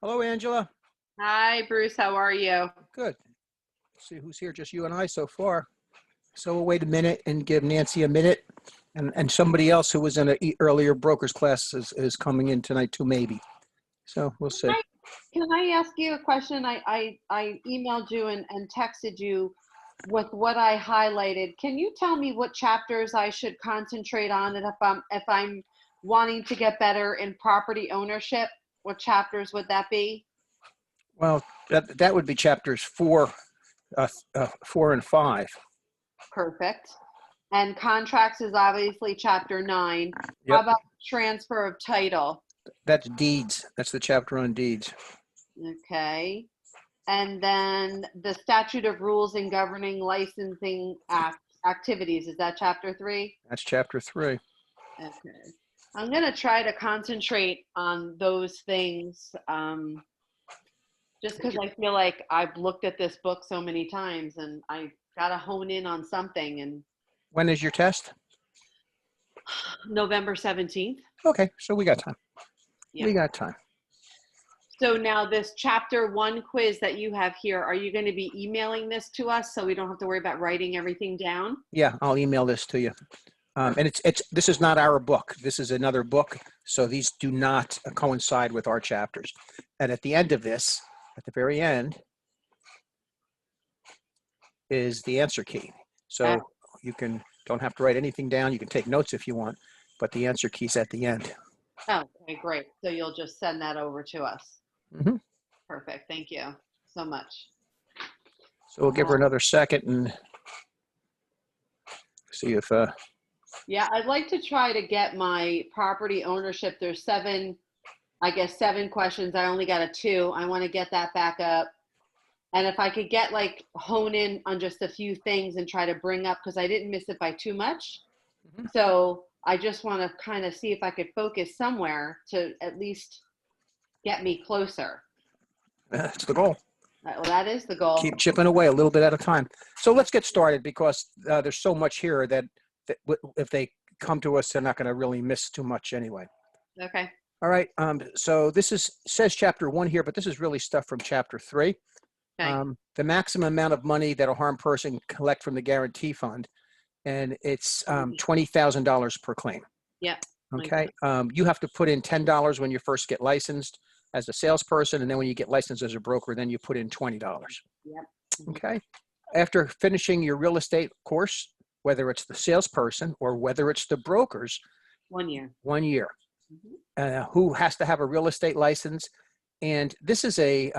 Hello, Angela. Hi, Bruce. How are you? Good. Let's see who's here. Just you and I so far. So we'll wait a minute and give Nancy a minute. And somebody else who was in an earlier broker's class is coming in tonight too, maybe. So we'll see. Can I ask you a question? I emailed you and texted you with what I highlighted. Can you tell me what chapters I should concentrate on, and if I'm wanting to get better in property ownership, what chapters would that be? Well, that would be chapters 4 and 5. Perfect. And contracts is obviously chapter 9. Yep. How about transfer of title? That's deeds. That's the chapter on deeds. Okay. And then the statute of rules and governing licensing activities, is that chapter 3? That's chapter 3. Okay. I'm going to try to concentrate on those things just because I feel like I've looked at this book so many times and I got to hone in on something. And When is your test? November 17th. Okay, so we got time. Yeah. We got time. So now this chapter 1 quiz that you have here, are you going to be emailing this to us so we don't have to worry about writing everything down? Yeah, I'll email this to you. And this is not our book. This is another book. So these do not coincide with our chapters. And at the end of this, at the very end, is the answer key. So you don't have to write anything down. You can take notes if you want, but the answer key's at the end. Oh, okay, great. So you'll just send that over to us. Mm-hmm. Perfect. Thank you so much. So we'll give her another second and see if Yeah, I'd like to try to get my property ownership. There's 7 questions. I only got a 2. I want to get that back up. And if I could get hone in on just a few things and try to bring up, because I didn't miss it by too much. Mm-hmm. So I just want to kind of see if I could focus somewhere to at least get me closer. That's the goal. Well, that is the goal. Keep chipping away a little bit at a time. So let's get started because there's so much here that if they come to us, they're not going to really miss too much anyway. Okay. All right. So this says chapter 1 here, but this is really stuff from chapter 3. Okay. The maximum amount of money that a harmed person can collect from the guarantee fund, and it's $20,000 per claim. Yep. Okay. You have to put in $10 when you first get licensed as a salesperson, and then when you get licensed as a broker, then you put in $20. Yep. Okay. After finishing your real estate course, whether it's the salesperson or whether it's the brokers, 1 year. 1 year. Who has to have a real estate license? And this is a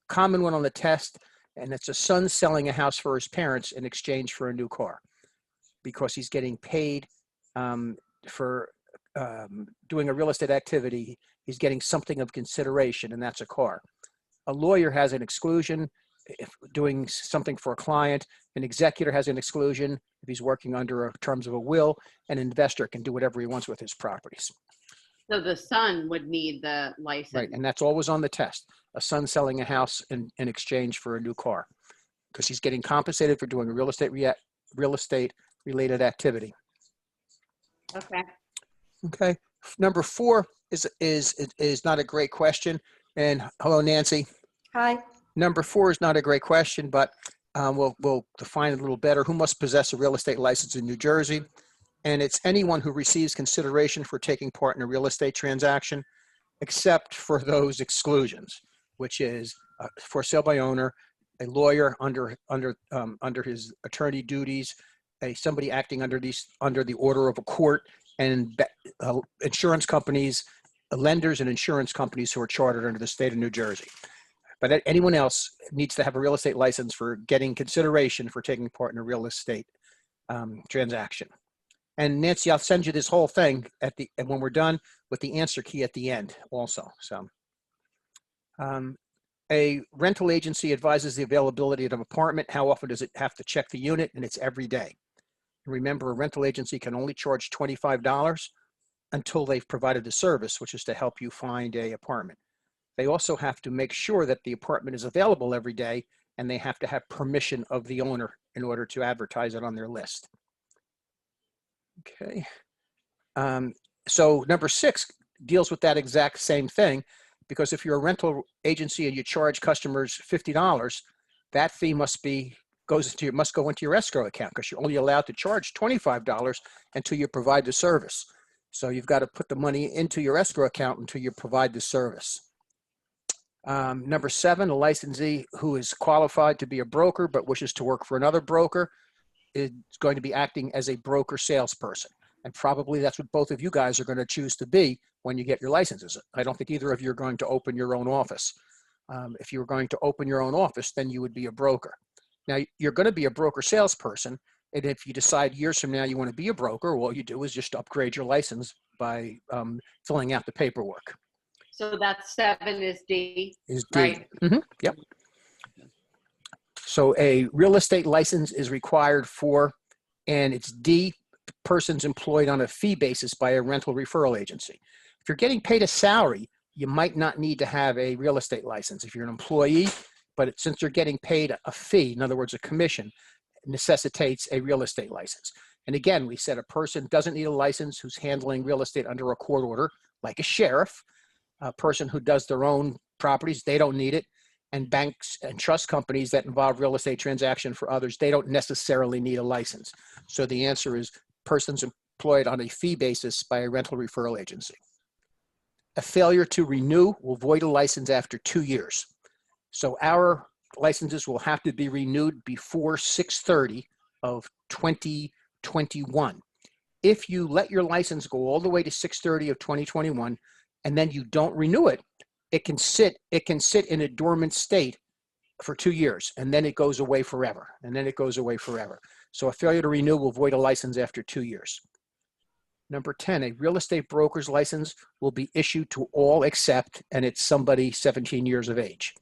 common one on the test, and it's a son selling a house for his parents in exchange for a new car because he's getting paid for doing a real estate activity. He's getting something of consideration, and that's a car. A lawyer has an exclusion if doing something for a client. An executor has an exclusion if he's working under terms of a will. An investor can do whatever he wants with his properties. So the son would need the license. Right, and that's always on the test. A son selling a house in exchange for a new car because he's getting compensated for doing a real estate related activity. Okay. Okay. Number 4 is not a great question. And hello, Nancy. Hi. Number 4 is not a great question, but we'll define it a little better. Who must possess a real estate license in New Jersey? And it's anyone who receives consideration for taking part in a real estate transaction, except for those exclusions, which is for sale by owner, a lawyer under his attorney duties, somebody acting under the order of a court, and insurance companies, lenders and insurance companies who are chartered under the state of New Jersey. But anyone else needs to have a real estate license for getting consideration for taking part in a real estate transaction. And Nancy, I'll send you this whole thing and when we're done with the answer key at the end also. So a rental agency advises the availability of an apartment. How often does it have to check the unit? And it's every day. Remember, a rental agency can only charge $25 until they've provided the service, which is to help you find an apartment. They also have to make sure that the apartment is available every day, and they have to have permission of the owner in order to advertise it on their list. Okay. So number 6 deals with that exact same thing. because if you're a rental agency and you charge customers $50, that fee must go into your escrow account, because you're only allowed to charge $25 until you provide the service. So you've got to put the money into your escrow account until you provide the service. Number 7, a licensee who is qualified to be a broker but wishes to work for another broker is going to be acting as a broker salesperson. And probably that's what both of you guys are going to choose to be when you get your licenses. I don't think either of you are going to open your own office. If you were going to open your own office, then you would be a broker. Now, you're going to be a broker salesperson, and if you decide years from now you want to be a broker, all you do is just upgrade your license by filling out the paperwork. So that's 7 is D. Is D. Right. Yep. So a real estate license is required for, and it's D, persons employed on a fee basis by a rental referral agency. If you're getting paid a salary, you might not need to have a real estate license. If you're an employee, but since you're getting paid a fee, in other words, a commission, necessitates a real estate license. And again, we said a person doesn't need a license who's handling real estate under a court order, like a sheriff. A person who does their own properties, they don't need it. And banks and trust companies that involve real estate transaction for others, they don't necessarily need a license. So the answer is persons employed on a fee basis by a rental referral agency. A failure to renew will void a license after 2 years. So our licenses will have to be renewed before 6/30 of 2021. If you let your license go all the way to 6/30 of 2021, and then you don't renew it, it can sit in a dormant state for 2 years, and then it goes away forever, and then it goes away forever. So a failure to renew will void a license after 2 years. Number 10, a real estate broker's license will be issued to all except, and it's somebody 17 years of age.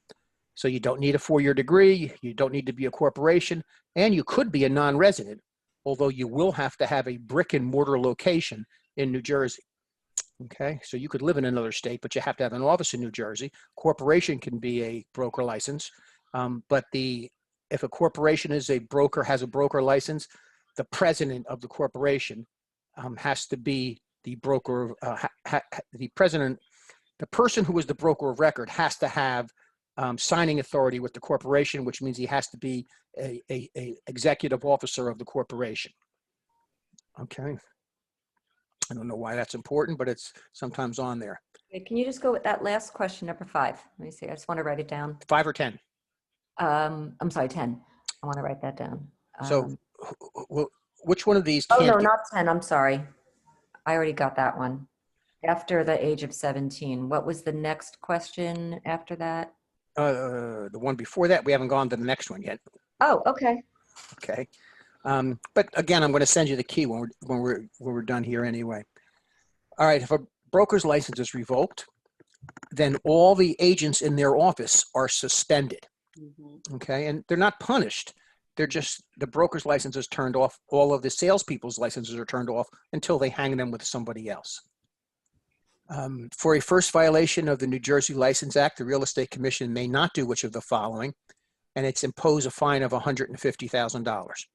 So you don't need a 4-year degree, you don't need to be a corporation, and you could be a non-resident, although you will have to have a brick and mortar location in New Jersey. Okay, so you could live in another state, but you have to have an office in New Jersey. Corporation can be a broker license, but if a corporation is a broker, has a broker license, the president of the corporation has to be the broker. The person who is the broker of record has to have signing authority with the corporation, which means he has to be a executive officer of the corporation. Okay. I don't know why that's important, but it's sometimes on there. Okay, can you just go with that last question, number 5? Let me see. I just want to write it down. 5 or 10? I'm sorry, 10. I want to write that down. So which one of these Oh, can't no, get- not 10. I'm sorry. I already got that one. After the age of 17. What was the next question after that? the one before that, we haven't gone to the next one yet. Oh, okay. Okay. But again, I'm going to send you the key when we're done here anyway. All right. If a broker's license is revoked, then all the agents in their office are suspended. Mm-hmm. Okay. And they're not punished. They're just, the broker's license is turned off. All of the salespeople's licenses are turned off until they hang them with somebody else. For a first violation of the New Jersey License Act, the Real Estate Commission may not do which of the following, and it's impose a fine of $150,000,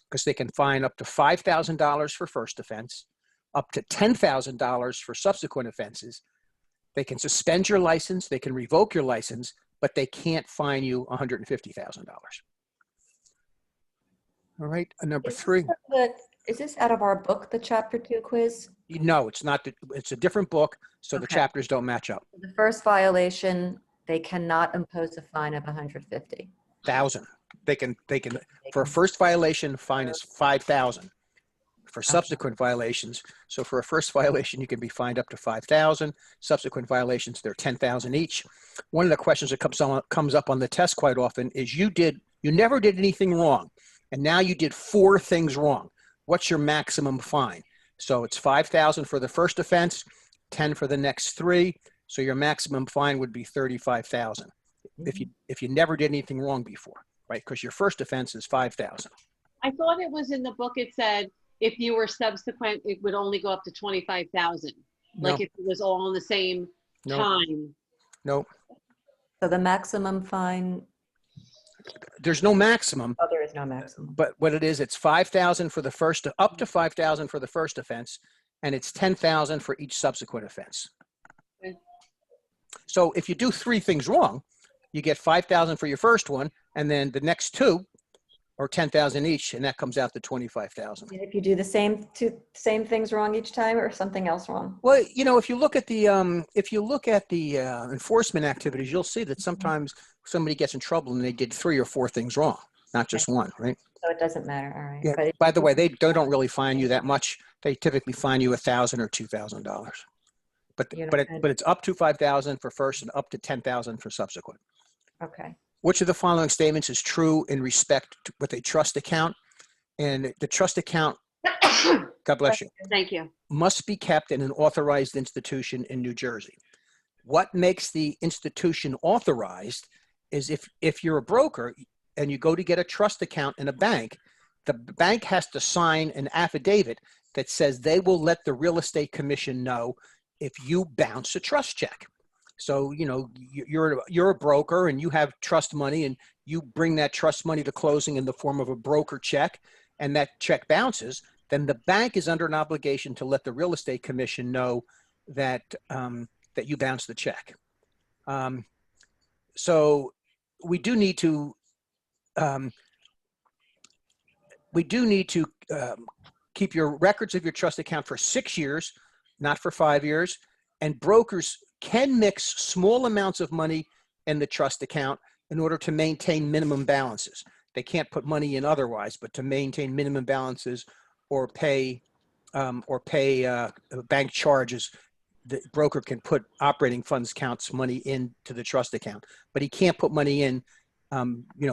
because they can fine up to $5,000 for first offense, up to $10,000 for subsequent offenses. They can suspend your license, they can revoke your license, but they can't fine you $150,000. All right, number 3. Is this out of our book, the Chapter 2 quiz? No, it's not. It's a different book, so the Okay. chapters don't match up. The first violation, they cannot impose a fine of $150,000. 1,000. They can for a first violation, fine is 5,000. For subsequent violations, so for a first violation, you can be fined up to 5,000. Subsequent violations, they're 10,000 each. One of the questions that comes up on the test quite often is you never did anything wrong, and now you did 4 things wrong. What's your maximum fine? So it's 5,000 for the first offense, 10 for the next 3. So your maximum fine would be 35,000 if you never did anything wrong before, right? Because your first offense is 5,000. I thought it was in the book, it said if you were subsequent, it would only go up to 25,000. Like if it was all in the same time. Nope. So the maximum fine, There's no maximum, oh, there is no maximum. but what it is, it's 5,000 for the first, up to 5,000 for the first offense, and it's 10,000 for each subsequent offense. Okay. So if you do 3 things wrong, you get 5,000 for your first one, and then the next 2 are 10,000 each, and that comes out to 25,000. And if you do the same things wrong each time, or something else wrong? Well, you know, if you look at the enforcement activities, you'll see that sometimes somebody gets in trouble and they did 3 or 4 things wrong, not just one, right? So it doesn't matter. All right. Yeah. But By the way, they don't really fine you that much. They typically fine you $1,000 or $2,000. But it's up to 5,000 for first and up to 10,000 for subsequent. okay. Which of the following statements is true in respect to, with a trust account? And the trust account, God bless you, Thank you. must be kept in an authorized institution in New Jersey. What makes the institution authorized is if you're a broker and you go to get a trust account in a bank, the bank has to sign an affidavit that says they will let the real estate commission know if you bounce a trust check. So, you know, you're a broker and you have trust money and you bring that trust money to closing in the form of a broker check, and that check bounces, then the bank is under an obligation to let the real estate commission know that that you bounce the check. So we do need to keep your records of your trust account for 6 years, not for 5 years, and brokers can mix small amounts of money in the trust account in order to maintain minimum balances. They can't put money in otherwise, but to maintain minimum balances or pay bank charges, the broker can put operating funds counts money into the trust account, but he can't put money in,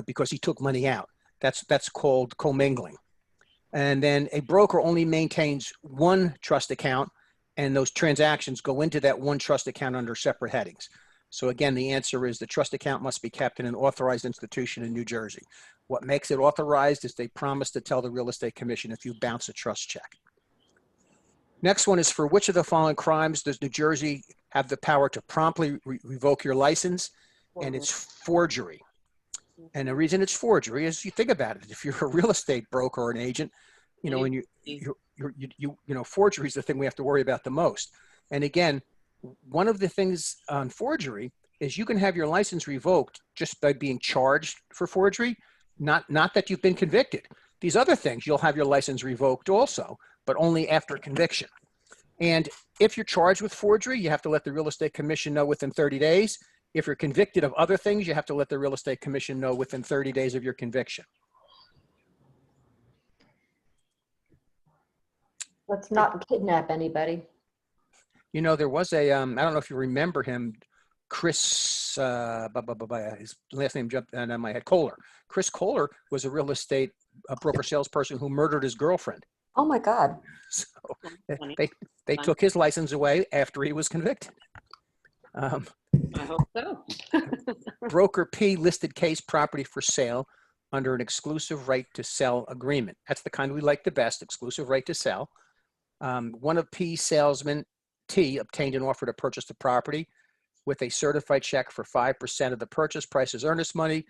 because he took money out. That's called commingling. And then a broker only maintains one trust account, and those transactions go into that one trust account under separate headings. So again, the answer is the trust account must be kept in an authorized institution in New Jersey. What makes it authorized is they promise to tell the real estate commission if you bounce a trust check. Next one is, for which of the following crimes does New Jersey have the power to promptly revoke your license? And it's forgery. And the reason it's forgery is, you think about it, if you're a real estate broker or an agent, and forgery is the thing we have to worry about the most. And again, one of the things on forgery is you can have your license revoked just by being charged for forgery, not that you've been convicted. These other things, you'll have your license revoked also, but only after conviction. And if you're charged with forgery, you have to let the real estate commission know within 30 days. If you're convicted of other things, you have to let the real estate commission know within 30 days of your conviction. Let's not kidnap anybody. There was a, I don't know if you remember him, Chris, his last name jumped out of my head, Kohler. Chris Kohler was a real estate broker salesperson who murdered his girlfriend. Oh my God. So they took his license away after he was convicted. I hope so. Broker P listed case property for sale under an exclusive right to sell agreement. That's the kind we like the best, exclusive right to sell. One of P's salesmen, T, obtained an offer to purchase the property with a certified check for 5% of the purchase price as earnest money.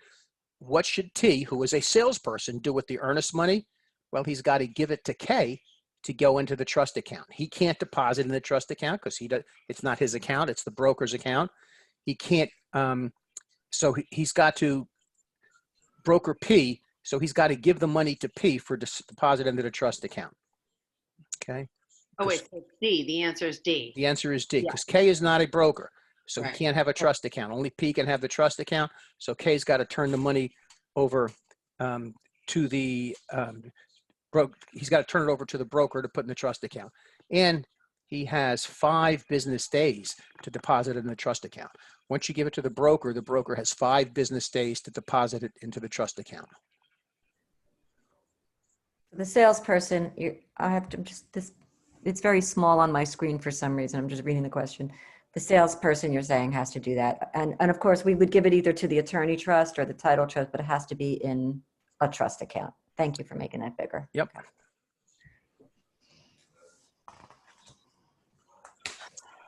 What should T, who is a salesperson, do with the earnest money? Well, he's got to give it to K to go into the trust account. He can't deposit in the trust account because it's not his account, it's the broker's account. He can't, so he's got to, broker P, so he's got to give the money to P for deposit into the trust account. Okay. Oh, wait, so it's D. The answer is D. The answer is D, Yeah. because K is not a broker. So Right. he can't have a trust account. Only P can have the trust account. So K's got to turn the money over to the, he's got to turn it over to the broker to put in the trust account. And he has 5 business days to deposit it in the trust account. Once you give it to the broker has 5 business days to deposit it into the trust account. The salesperson, I have to it's very small on my screen for some reason. I'm just reading the question. The salesperson, you're saying, has to do that. And of course, we would give it either to the attorney trust or the title trust, but it has to be in a trust account. Thank you for making that bigger. Yep.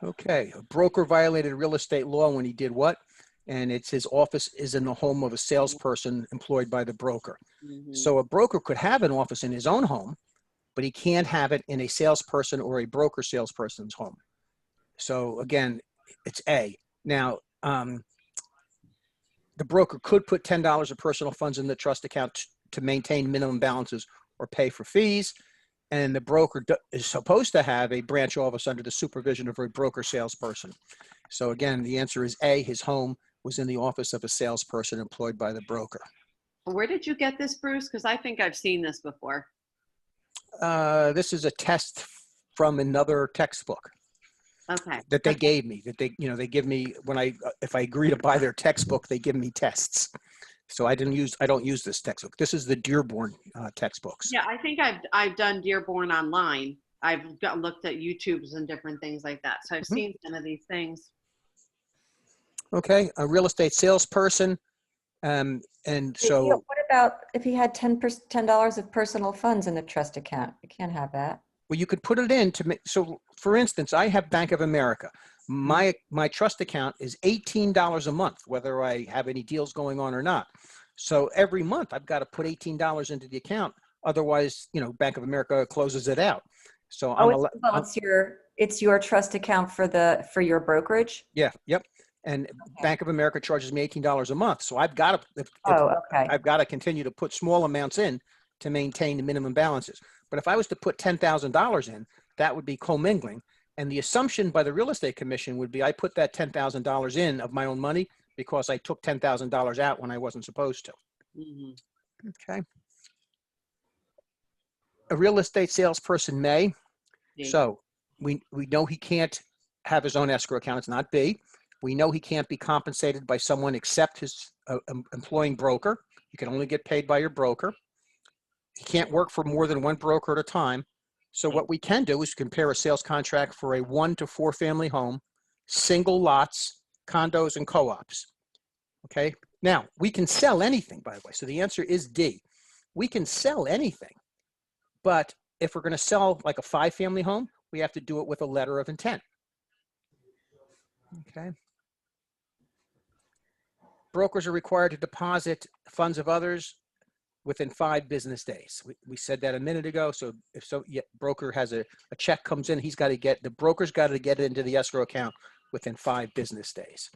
Okay. A broker violated real estate law when he did what? And it's his office is in the home of a salesperson employed by the broker. Mhm. So a broker could have an office in his own home, but he can't have it in a salesperson or a broker salesperson's home. So again, it's A. Now, the broker could put $10 of personal funds in the trust account to maintain minimum balances or pay for fees. And the broker is supposed to have a branch office under the supervision of a broker salesperson. So again, the answer is A, his home was in the office of a salesperson employed by the broker. Where did you get this, Bruce? Because I think I've seen this before. This is a test from another textbook Okay. that they gave me, that they give me when if I agree to buy their textbook, they give me tests. So I don't use this textbook. This is the Dearborn textbooks. Yeah, I think I've done Dearborn online. I've looked at YouTubes and different things like that. So I've seen some of these things. Okay, a real estate salesperson. And so what about if he had $10 of personal funds in the trust account? You can't have that. well, you could put it in to make, so for instance, I have Bank of America. My trust account is $18 a month, whether I have any deals going on or not. So every month I've got to put $18 into the account. Otherwise, Bank of America closes it out. So it's your trust account for your brokerage. Yeah. Yep. And Bank of America charges me $18 a month. So I've got to, Okay. I've got to continue to put small amounts in to maintain the minimum balances. But if I was to put $10,000 in, that would be commingling. And the assumption by the real estate commission would be I put that $10,000 in of my own money because I took $10,000 out when I wasn't supposed to. Mm-hmm. Okay. A real estate salesperson may. Yeah. So we know he can't have his own escrow account. It's not B. We know he can't be compensated by someone except his employing broker. You can only get paid by your broker. He can't work for more than one broker at a time. So what we can do is compare a sales contract for a 1 to 4 family home, single lots, condos, and co-ops. Okay. Now we can sell anything, by the way. So the answer is D. We can sell anything, but if we're going to sell like a 5-family home, we have to do it with a letter of intent. Okay. Brokers are required to deposit funds of others within 5 business days. We said that a minute ago. So if broker has a check comes in, the broker's got to get it into the escrow account within 5 business days.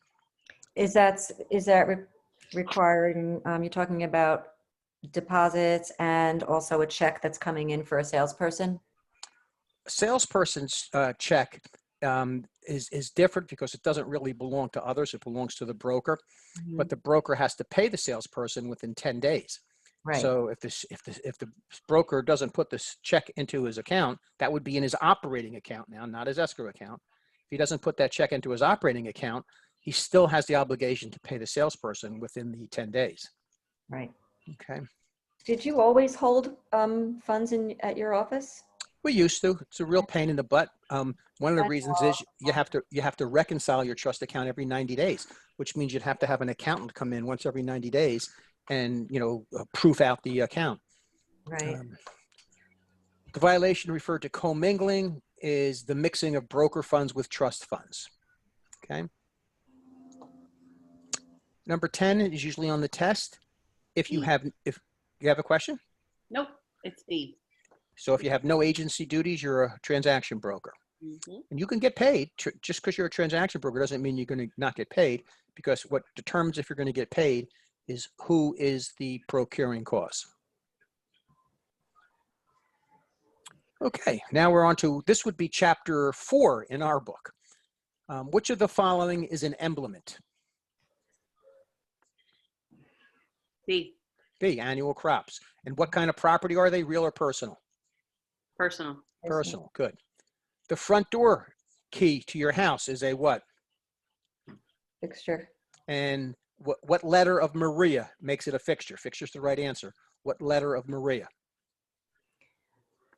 Is that requiring, you're talking about deposits and also a check that's coming in for a salesperson? A salesperson's check is different because it doesn't really belong to others. It belongs to the broker, but the broker has to pay the salesperson within 10 days. Right. So if the broker doesn't put this check into his account, that would be in his operating account now, not his escrow account. If he doesn't put that check into his operating account, he still has the obligation to pay the salesperson within the 10 days. Right. Okay. Did you always hold funds at your office? We used to. It's a real pain in the butt. One of the reasons is you have to reconcile your trust account every 90 days, which means you'd have to have an accountant come in once every 90 days and proof out the account. Right. The violation referred to commingling is the mixing of broker funds with trust funds. Okay. Number 10 is usually on the test. If you have a question? Nope, it's D. So if you have no agency duties, you're a transaction broker. Mm-hmm. And you can get paid. Just because you're a transaction broker doesn't mean you're going to not get paid, because what determines if you're going to get paid is who is the procuring cause. Okay, now we're on to, this would be chapter 4 in our book. Which of the following is an emblement? B. B, annual crops. And what kind of property are they, real or personal? Personal. Personal, good. The front door key to your house is a what? Fixture. And what letter of Maria makes it a fixture? Fixture's the right answer. What letter of Maria?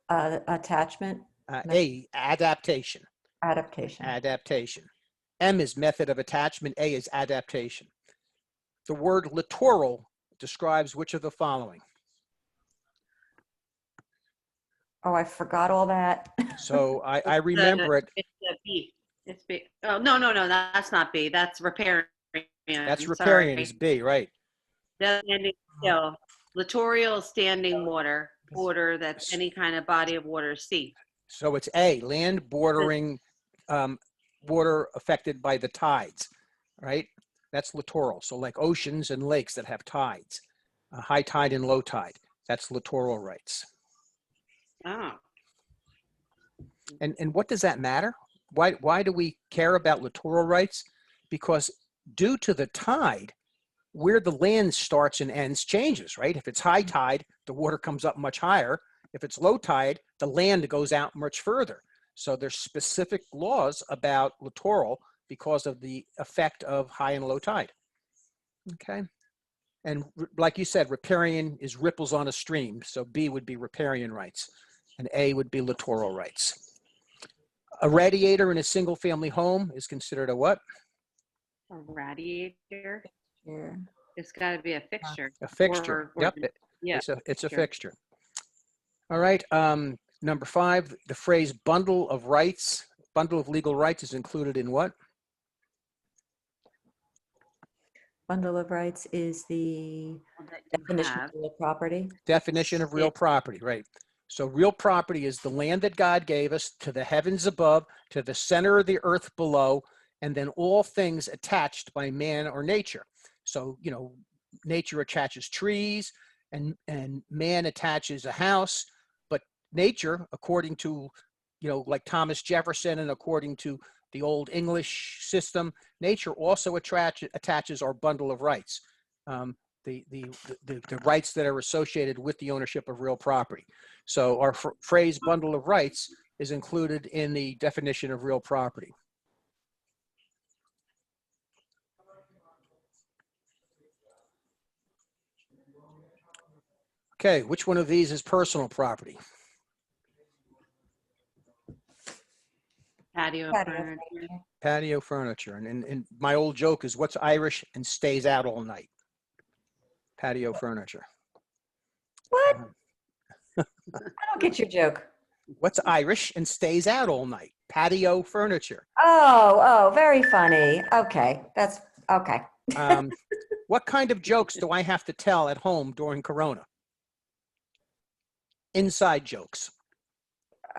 Attachment. A, adaptation. Adaptation. Adaptation. M is method of attachment. A is adaptation. The word littoral describes which of the following? Oh, I forgot all that. So I remember it. It's B. It's B. Oh, no, that's not B. That's riparian. That's riparian is B, right? Standing still. Littoral is standing water. Border, that's any kind of body of water, C. So it's A, land bordering water affected by the tides. right? That's littoral. So like oceans and lakes that have tides, high tide and low tide, that's littoral rights. Oh, And what does that matter? Why do we care about littoral rights? Because due to the tide, where the land starts and ends changes, right? If it's high tide, the water comes up much higher. If it's low tide, the land goes out much further. So there's specific laws about littoral because of the effect of high and low tide. Okay. And like you said, riparian is ripples on a stream. So B would be riparian rights and A would be littoral rights. A radiator in a single family home is considered a what? a radiator. Yeah. It's got to be a fixture. A fixture. Or Yep. yeah. It's a fixture. fixture. All right. Number 5, the phrase bundle of rights, bundle of legal rights is included in what? Bundle of rights is the That you definition have. of real property. Definition of real property, right? So real property is the land that God gave us to the heavens above, to the center of the earth below, and then all things attached by man or nature. So, you know, nature attaches trees and man attaches a house, but nature, according to, you know, like Thomas Jefferson and according to the old English system, nature also attaches our bundle of rights, the rights that are associated with the ownership of real property. So our phrase bundle of rights is included in the definition of real property. Okay, which one of these is personal property? Patio Patio furniture. Patio furniture. And my old joke is what's Irish and stays out all night? Patio furniture. What? I don't get your joke. What's Irish and stays out all night? Patio furniture. Oh, very funny. Okay, that's okay. What kind of jokes do I have to tell at home during Corona? Inside jokes.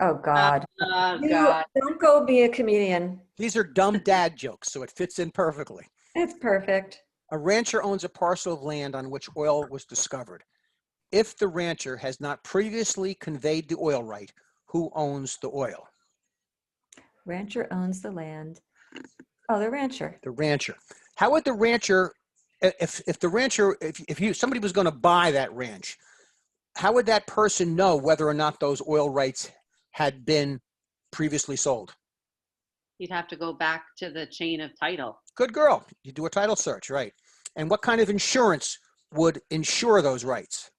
Oh God. Oh, You God. don't go be a comedian. These are dumb dad jokes, so it fits in perfectly. It's perfect. A rancher owns a parcel of land on which oil was discovered. If the rancher has not previously conveyed the oil right, who owns the oil? Rancher owns the land. Oh, the rancher. The rancher. How would the rancher, if the rancher, if somebody was going to buy that ranch, how would that person know whether or not those oil rights had been previously sold? You'd have to go back to the chain of title. Good girl. You do a title search, right? And what kind of insurance would insure those rights?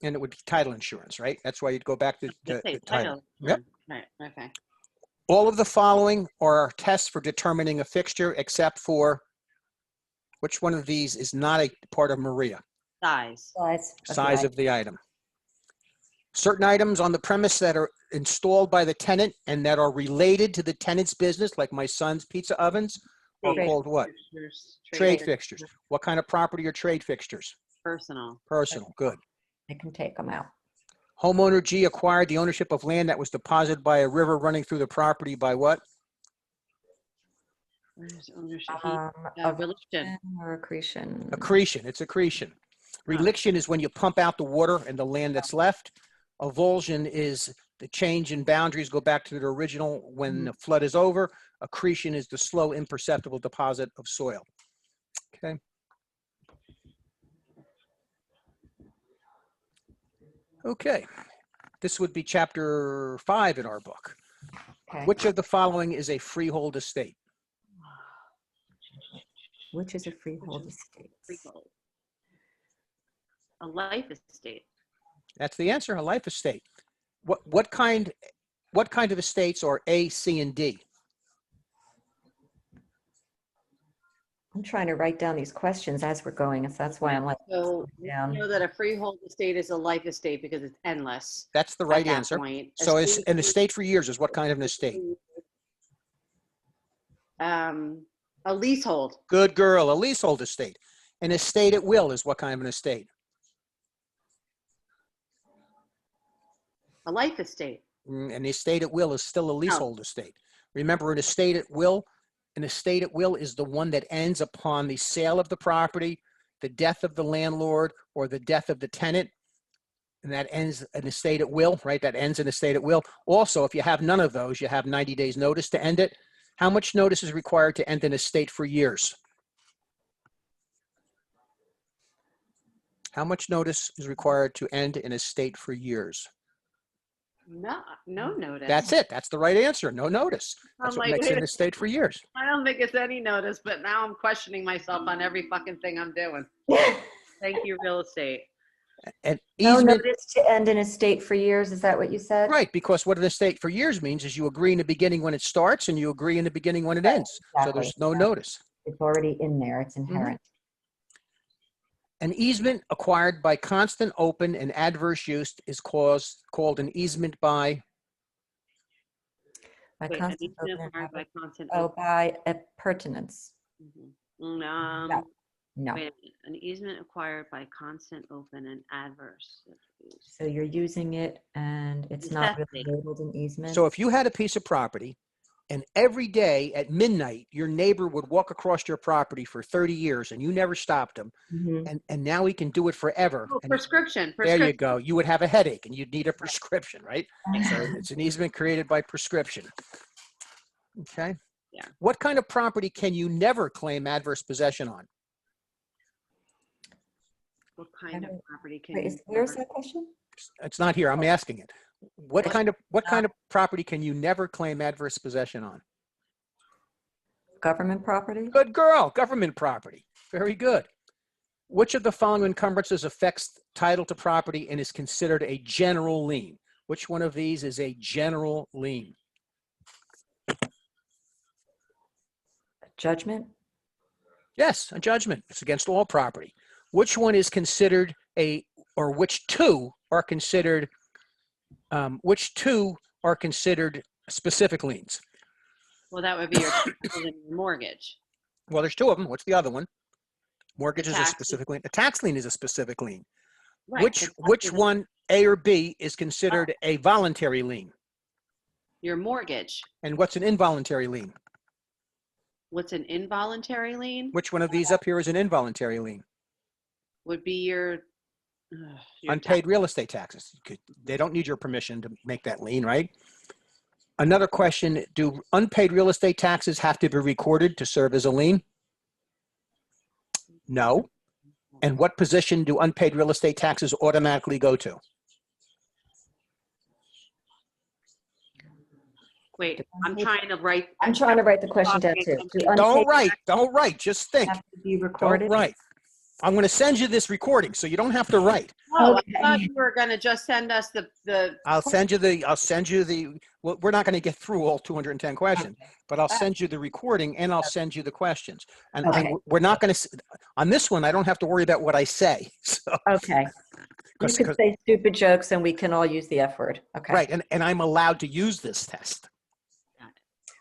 And it would be title insurance, right? That's why you'd go back to Just say the title. Yep. Right. Okay. All of the following are tests for determining a fixture, except for which one of these is not a part of Maria? Size. Size of the item. Certain items on the premise that are installed by the tenant and that are related to the tenant's business, like my son's pizza ovens, are Trade called what? fixtures, Trade fixtures. What kind of property are trade fixtures? Personal. Personal, good. I can take them out. Homeowner G acquired the ownership of land that was deposited by a river running through the property by what? Where's ownership? A Religion. or accretion. Accretion, it's accretion. Reliction is when you pump out the water and the land that's left. Avulsion is the change in boundaries go back to the original when the flood is over. Accretion is the slow, imperceptible deposit of soil. Okay. Okay. This would be chapter 5 in our book. Okay. Which of the following is a freehold estate? Which is a freehold estate? Freehold. A life estate. That's the answer, a life estate. What kind of estates are A, C, and D? I'm trying to write down these questions as we're going, so that's why I'm like, So down. you know that a freehold estate is a life estate because it's endless. That's the at right that answer. point. So it's an estate for years is what kind of an estate? A leasehold. Good girl, a leasehold estate. An estate at will is what kind of an estate? A life estate. An estate at will is still a leasehold estate. Remember, an estate at will an estate at will is the one that ends upon the sale of the property, the death of the landlord, or the death of the tenant. And that ends an estate at will, right? That ends an estate at will. Also, if you have none of those, you have 90 days notice to end it. How much notice is required to end an estate for years? How much notice is required to end an estate for years? No notice. That's it. That's the right answer. No notice. That's I'm what like, makes wait an estate for years. I don't think it's any notice, but now I'm questioning myself on every fucking thing I'm doing. Thank you, real estate. An No easement, notice to end an estate for years, is that what you said? right, because what an estate for years means is you agree in the beginning when it starts and you agree in the beginning when it Right, ends. So exactly. there's no notice. It's already in there, it's inherent. An easement acquired by constant, open, and adverse use is called an easement by, By Wait, constant an easement open acquired by and constant oh, by appurtenance. open. No. Wait, an easement acquired by constant open and adverse use. So you're using it and it's not really Necessity. labeled an easement? so if you had a piece of property and every day at midnight, your neighbor would walk across your property for 30 years and you never stopped him, Mhm. and now he can do it forever. Oh, And prescription. there you go. You would have a headache and you'd need a prescription, right? So it's an easement created by prescription. Okay. Yeah. What kind of property can you never claim adverse possession on? What kind of property can Wait, you? where's that question? It's not here. I'm asking it. What kind of property can you never claim adverse possession on? Government property? Good girl. Government property. Very good. Which of the following encumbrances affects title to property and is considered a general lien? Which one of these is a general lien? Judgment? Yes, a judgment. It's against all property. Which one is considered or which two are considered specific liens? Well, that would be your mortgage. Well, there's two of them. What's the other one? Mortgage is a tax specific lien. A tax lien is a specific lien. Right. Which one, A or B, is considered a voluntary lien? Your mortgage. And what's an involuntary lien? What's an involuntary lien? Which one of these up here is an involuntary lien? Would be your Unpaid real estate taxes. They don't need your permission to make that lien, right? Another question, do unpaid real estate taxes have to be recorded to serve as a lien? No. And what position do unpaid real estate taxes automatically go to? Wait, I'm trying to write. I'm trying to write the question down too. Don't write, just think. Have to be Don't recorded? write. I'm going to send you this recording, so you don't have to write. Oh, Okay. I thought you were going to just send us the. I'll send you the, well, we're not going to get through all 210 questions, but I'll send you the recording and I'll send you the questions. And Okay. we're not going to, on this one, I don't have to worry about what I say. So, Okay. You 'cause- can say stupid jokes and we can all use the F word. Okay. right, and I'm allowed to use this test.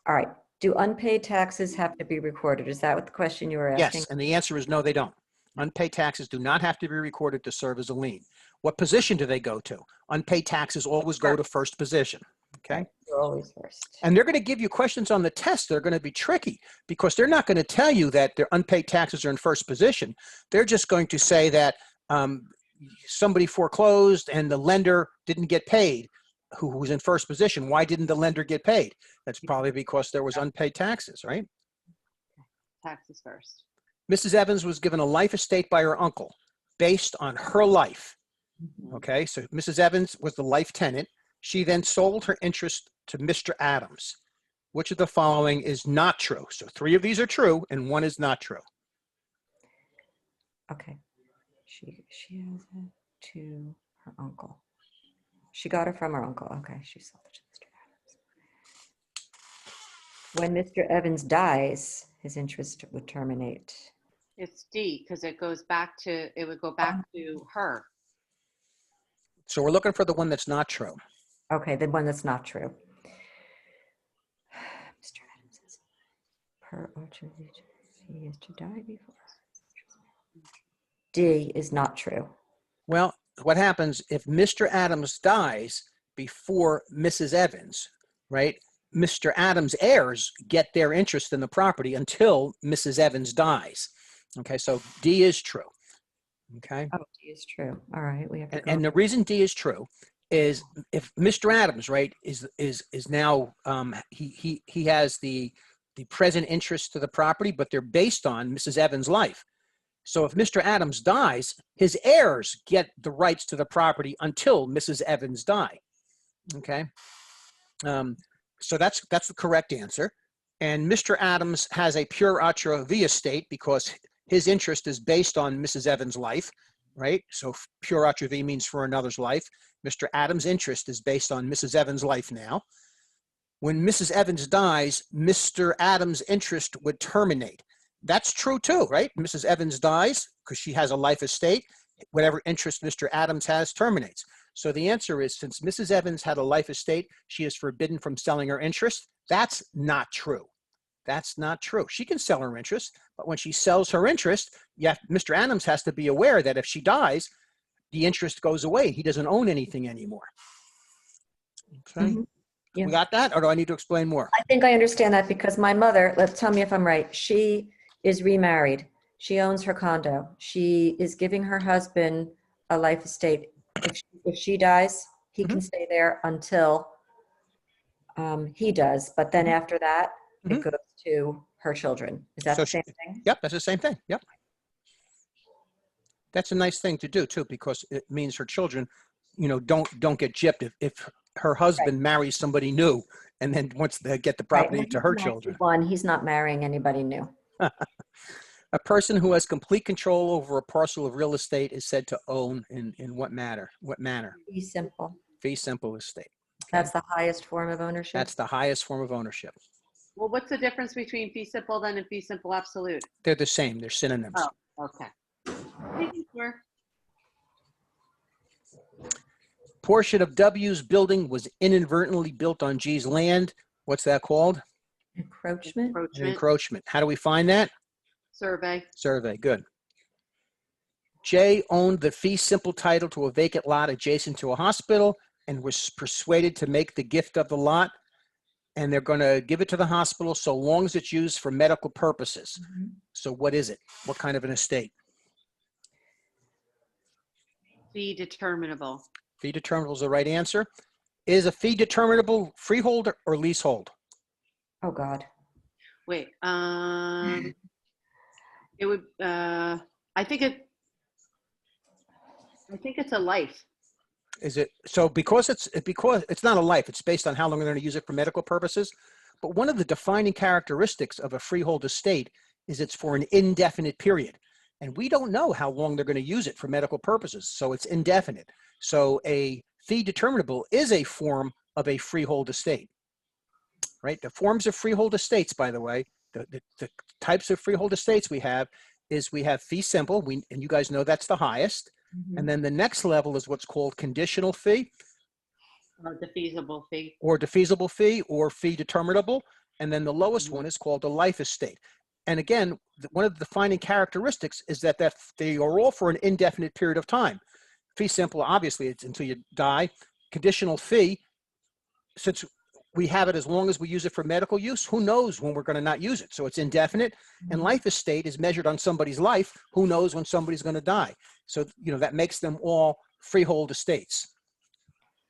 All right. Do unpaid taxes have to be recorded? Is that what the question you were asking? Yes, and the answer is no, they don't. Unpaid taxes do not have to be recorded to serve as a lien. What position do they go to? Unpaid taxes always go to first position, okay? You're always first. And they're going to give you questions on the test that are going to be tricky because they're not going to tell you that their unpaid taxes are in first position. They're just going to say that somebody foreclosed and the lender didn't get paid, who was in first position. Why didn't the lender get paid? That's probably because there was unpaid taxes, right? Taxes first. Mrs. Evans was given a life estate by her uncle based on her life. Okay, so Mrs. Evans was the life tenant. She then sold her interest to Mr. Adams. Which of the following is not true? So 3 of these are true and 1 is not true. Okay. She has it to her uncle. She got it from her uncle. Okay, she sold it to Mr. Adams. When Mr. Evans dies, his interest would terminate. It's D because it would go back to her. So we're looking for the one that's not true. Okay, the one that's not true. Mr. Adams says, per Orchard, he is to die before. D is not true. Well, what happens if Mr. Adams dies before Mrs. Evans, right? Mr. Adams' heirs get their interest in the property until Mrs. Evans dies. Okay, so D is true. Okay. Oh, D is true. All right, we have to go. And the reason D is true is if Mr. Adams, right, is now he has the present interest to the property, but they're based on Mrs. Evans' life. So if Mr. Adams dies, his heirs get the rights to the property until Mrs. Evans die. Okay. So that's the correct answer. And Mr. Adams has a pure atria v estate because his interest is based on Mrs. Evans' life, right? So pure atria v means for another's life. Mr. Adams' interest is based on Mrs. Evans' life now. When Mrs. Evans dies, Mr. Adams' interest would terminate. That's true too, right? Mrs. Evans dies because she has a life estate. Whatever interest Mr. Adams has terminates. So the answer is, since Mrs. Evans had a life estate, she is forbidden from selling her interest. That's not true. That's not true. She can sell her interest, but when she sells her interest, Mr. Adams has to be aware that if she dies, the interest goes away. He doesn't own anything anymore. Okay. Mhm. Yeah. We got that, or do I need to explain more? I think I understand that because my mother, tell me if I'm right, she is remarried. She owns her condo. She is giving her husband a life estate. If she dies, he can stay there until he does. But then after that, it goes to her children. Is that the same thing? Yep, that's the same thing. Yep. That's a nice thing to do too, because it means her children, don't get gypped if her husband marries somebody new and then wants to get the property to her children. He's not marrying anybody new. A person who has complete control over a parcel of real estate is said to own in what manner? What manner? Fee simple. Fee simple estate. Okay. That's the highest form of ownership? That's the highest form of ownership. Well, what's the difference between fee simple then and fee simple absolute? They're the same. They're synonyms. Oh, okay. Making sure. Portion of W's building was inadvertently built on G's land. What's that called? Encroachment? An encroachment. How do we find that? Survey. Survey. Good. J owned the fee simple title to a vacant lot adjacent to a hospital and was persuaded to make the gift of the lot. And they're going to give it to the hospital so long as it's used for medical purposes. Mhm. So what is it? What kind of an estate? Fee determinable. Fee determinable is the right answer. Is a fee determinable freehold or leasehold? Oh, God. Wait, it would, I think it's a life. Is it so because it's not a life, it's based on how long they're going to use it for medical purposes. But one of the defining characteristics of a freehold estate is it's for an indefinite period. And we don't know how long they're going to use it for medical purposes. So it's indefinite. So a fee determinable is a form of a freehold estate, right? The forms of freehold estates, by the way, the types of freehold estates we have fee simple. And you guys know that's the highest. Mhm. And then the next level is what's called conditional fee. Or defeasible fee. Or defeasible fee or fee determinable. And then the lowest one is called a life estate. And again, one of the defining characteristics is that they are all for an indefinite period of time. Fee simple, obviously, it's until you die. Conditional fee, since we have it as long as we use it for medical use, who knows when we're going to not use it? So it's indefinite. And life estate is measured on somebody's life. Who knows when somebody's going to die? So, that makes them all freehold estates.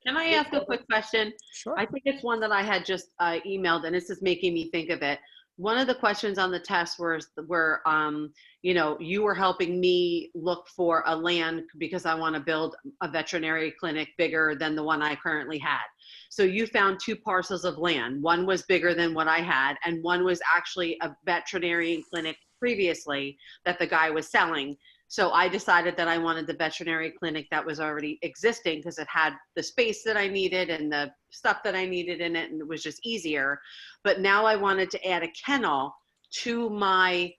Can I ask a quick question? Sure. I think it's one that I had just emailed, and this is making me think of it. One of the questions on the test were you were helping me look for a land because I want to build a veterinary clinic bigger than the one I currently had. So you found 2 parcels of land. One was bigger than what I had, and one was actually a veterinarian clinic previously that the guy was selling. So I decided that I wanted the veterinary clinic that was already existing because it had the space that I needed and the stuff that I needed in it, and it was just easier. But now I wanted to add a kennel to my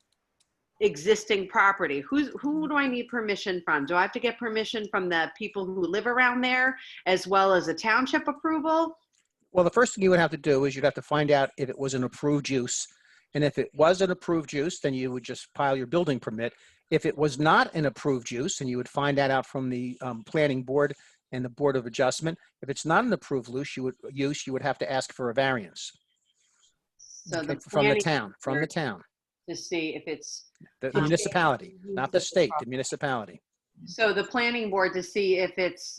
existing property. Who do I need permission from? Do I have to get permission from the people who live around there as well as a township approval? Well, the first thing you would have to do is you'd have to find out if it was an approved use. And if it was an approved use, then you would just file your building permit. If it was not an approved use, then you would find that out from the planning board and the Board of Adjustment. If it's not an approved use, you would have to ask for a variance. So Okay, the from the planning town, from the board town, to see if it's, the Um, municipality, not the the state, the property. municipality. so the planning board to see if it's,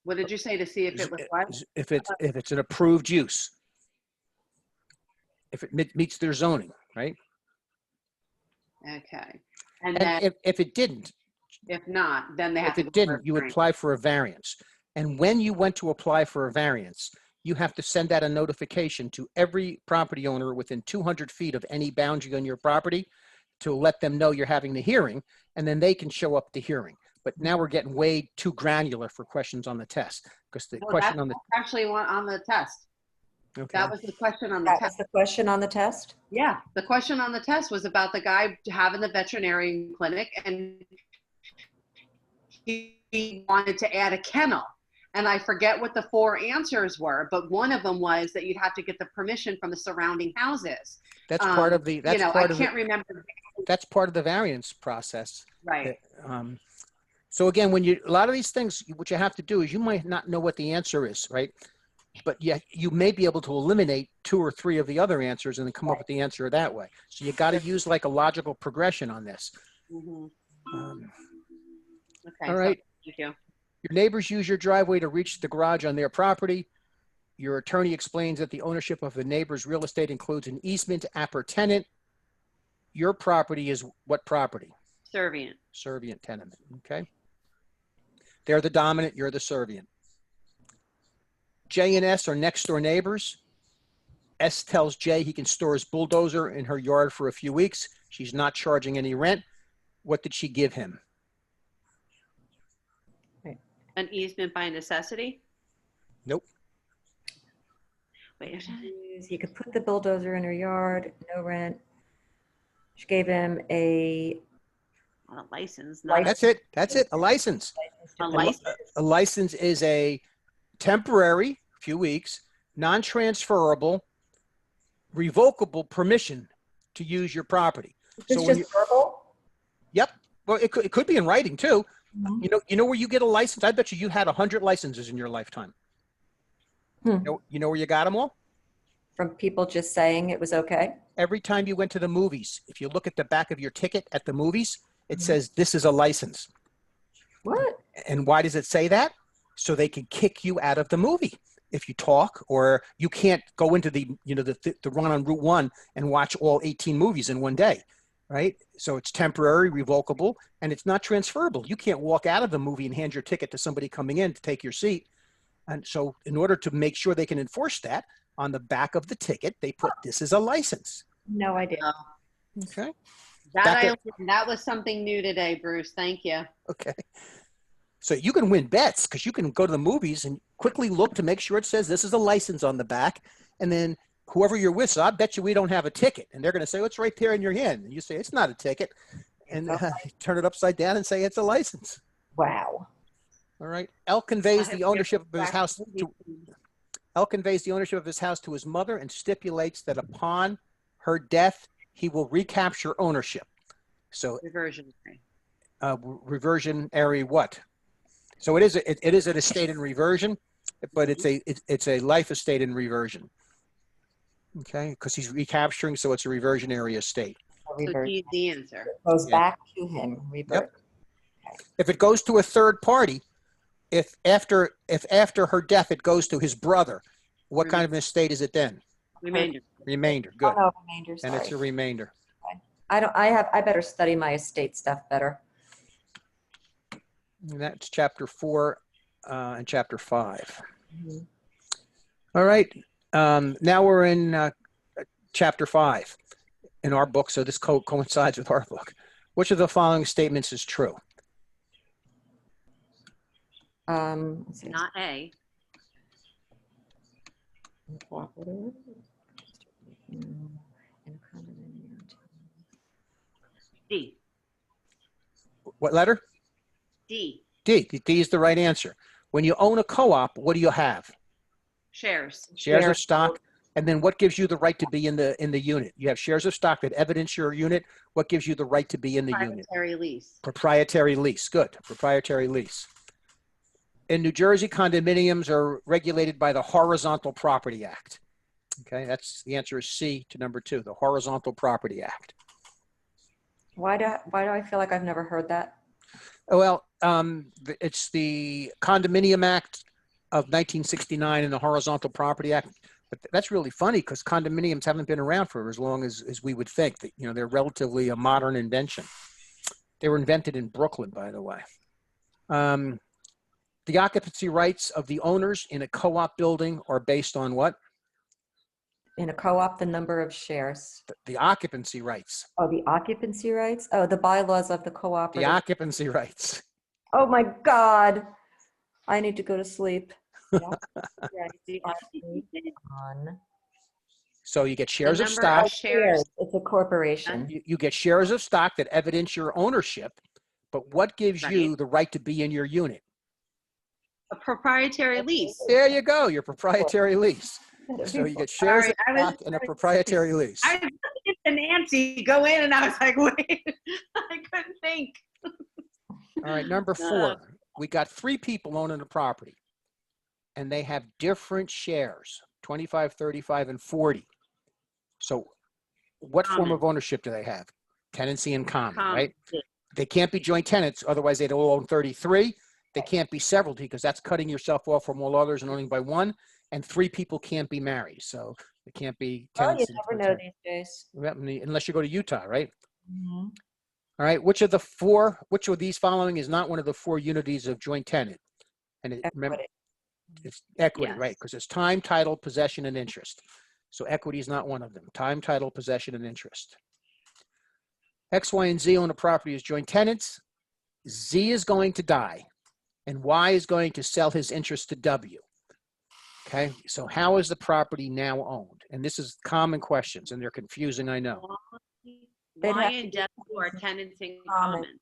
what did you say, to see if it was what? If it's an approved use, if it meets their zoning, right? Okay. And And then if it didn't, if not, then they have if to go it for a didn't, you would variance. apply for a variance. And when you went to apply for a variance, you have to send out a notification to every property owner within 200 feet of any boundary on your property to let them know you're having the hearing, and then they can show up to hearing. But now we're getting way too granular for questions on the test, because the No, question that's on the, actually one on the test. okay, That was the question on the That was test. the question on the test? Yeah, the question on the test was about the guy having the veterinary clinic, and he wanted to add a kennel. And I forget what the 4 answers were, but one of them was that you'd have to get the permission from the surrounding houses. that's part of the, You know, I part of the, can't remember. that's part of the variance process. Right. So again, when you, a lot of these things, what you have to do is you might not know what the answer is, right? But yet you may be able to eliminate 2 or 3 of the other answers and then come up with the answer that way. So you got to use like a logical progression on this. Mhm. Okay. All so right. thank you. Your neighbors use your driveway to reach the garage on their property. Your attorney explains that the ownership of the neighbor's real estate includes an easement appurtenant. Your property is what property? Servient. Servient tenement, okay? They're the dominant, you're the servient. J and S are next door neighbors. S tells J he can store his bulldozer in her yard for a few weeks. She's not charging any rent. What did she give him? An easement by necessity? Nope. Wait. You could put the bulldozer in her yard, no rent. She gave him a A license. License. That's it. That's it. A license. A license. A license is a temporary, few weeks, non-transferable, revocable permission to use your property. It's So when just verbal? Yep. Well, it could be in writing too. Mhm. You know where you get a license? I bet you had 100 licenses in your lifetime. Hmm. You know where you got them all? From people just saying it was okay? Every time you went to the movies, if you look at the back of your ticket at the movies, it Mhm. says this is a license. What? And why does it say that? So they can kick you out of the movie if you talk, or you can't go into the, you know, the run on Route 1 and watch all 18 movies in one day, right? So it's temporary, revocable, and it's not transferable. You can't walk out of the movie and hand your ticket to somebody coming in to take your seat. And so in order to make sure they can enforce that, on the back of the ticket, they put this is a license. No idea. Okay. That was something new today, Bruce. Thank you. Okay. So you can win bets because you can go to the movies and quickly look to make sure it says this is a license on the back. And then whoever you're with, so I bet you we don't have a ticket. And they're going to say, oh, it's right there in your hand. And you say, it's not a ticket. And turn it upside down and say it's a license. Wow. All right. L conveys the ownership of his house to his mother and stipulates that upon her death, he will recapture ownership. So Reversionary. reversionary what? So it is an estate in reversion, but it's a life estate in reversion. Okay, because he's recapturing, so it's a reversionary estate. So he's the answer. Goes Yeah. back to him. Revert. If it goes to a third party, if after her death it goes to his brother, what kind of an estate is it then? Remainder. Remainder. Good. Oh, no, remainder, And it's a sorry. remainder. I better study my estate stuff better. And that's chapter 4 and chapter 5. Mhm. All right. Now we're in chapter 5 in our book, so this coincides with our book. Which of the following statements is true? Let's see. Not A. Cooperative. D. What letter? D. D. D is the right answer. When you own a co-op, what do you have? Shares. Shares Share. of stock. And then what gives you the right to be in the unit? You have shares of stock that evidence your unit. What gives you the right to be in the unit? Proprietary lease. Proprietary lease. Good. Proprietary lease. In New Jersey, condominiums are regulated by the Horizontal Property Act. Okay, that's the answer is C to number 2, the Horizontal Property Act. Why do I feel like I've never heard that? Well, it's the Condominium Act of 1969 and the Horizontal Property Act. But that's really funny because condominiums haven't been around for as long as we would think. That, you know, they're relatively a modern invention. They were invented in Brooklyn, by the way. The occupancy rights of the owners in a co-op building are based on what? In a co-op, the number of shares. The occupancy rights. Oh, the occupancy rights? Oh, the bylaws of the The cooperative. occupancy rights. Oh my God. I need to go to sleep. So you get shares of number stock. of shares. It's a corporation. You get shares of stock that evidence your ownership, but what gives you Right. the right to be in your unit? A proprietary lease. There you go, your proprietary lease. So you get shares of Sorry, stock and a proprietary lease. I was listening to Nancy go in and I was like, wait, I couldn't think. All right, number 4. We got 3 people owning the property and they have different shares, 25, 35, and 40. So what form Common. of ownership do they have? Tenancy in common, Common. right? They can't be joint tenants, otherwise they'd all own 33. They can't be severalty because that's cutting yourself off from all others and owning by one. And 3 people can't be married, so they can't be Oh, tenants. you never know these days. Unless you go to Utah, right? Mhm. All right, which of these following is not one of the 4 unities of joint tenant? And remember, Equity. it's equity, Yes. right? Because it's time, title, possession, and interest. So equity is not one of them. Time, title, possession, and interest. X, Y, and Z own a property as joint tenants. Z is going to die, and Y is going to sell his interest to W. Okay, so how is the property now owned? And this is common questions, and they're confusing, I know. They'd Y have and to W are tenants in common. common.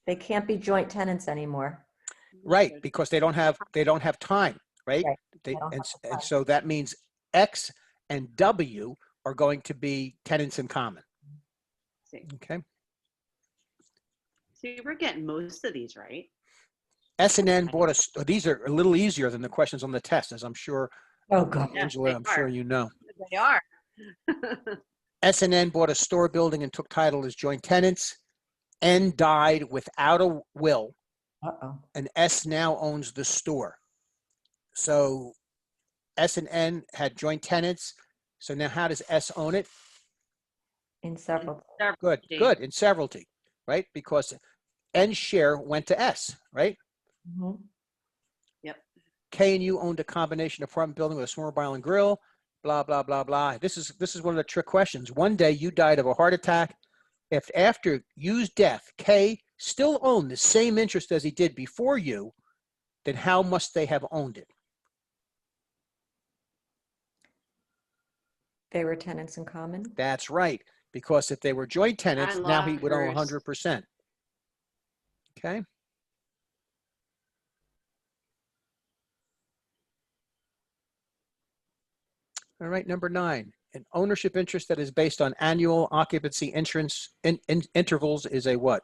They can't be joint tenants anymore. Right, because they don't have time, right? Right, They, don't and, have the and time. so that means X and W are going to be tenants in common. See. Okay. See, we're getting most of these right. S and N bought these are a little easier than the questions on the test, as I'm sure, Oh, God. Angela, they I'm sure are. you know. They are. S and N bought a store building and took title as joint tenants. N died without a will, Uh-oh. and S now owns the store. So S and N had joint tenants. So now how does S own it? In several. Good, in severalty, right? Because N's share went to S, right? Mhm. K and U owned a combination apartment building with a small bar and grill, blah, blah, blah, blah. This is one of the trick questions. One day you died of a heart attack. If after U's death, K still owned the same interest as he did before you, then how must they have owned it? They were tenants in common. That's right. Because if they were joint tenants, now he would own Lockers. 100%. Okay. All right, number 9, an ownership interest that is based on annual occupancy insurance intervals is a what?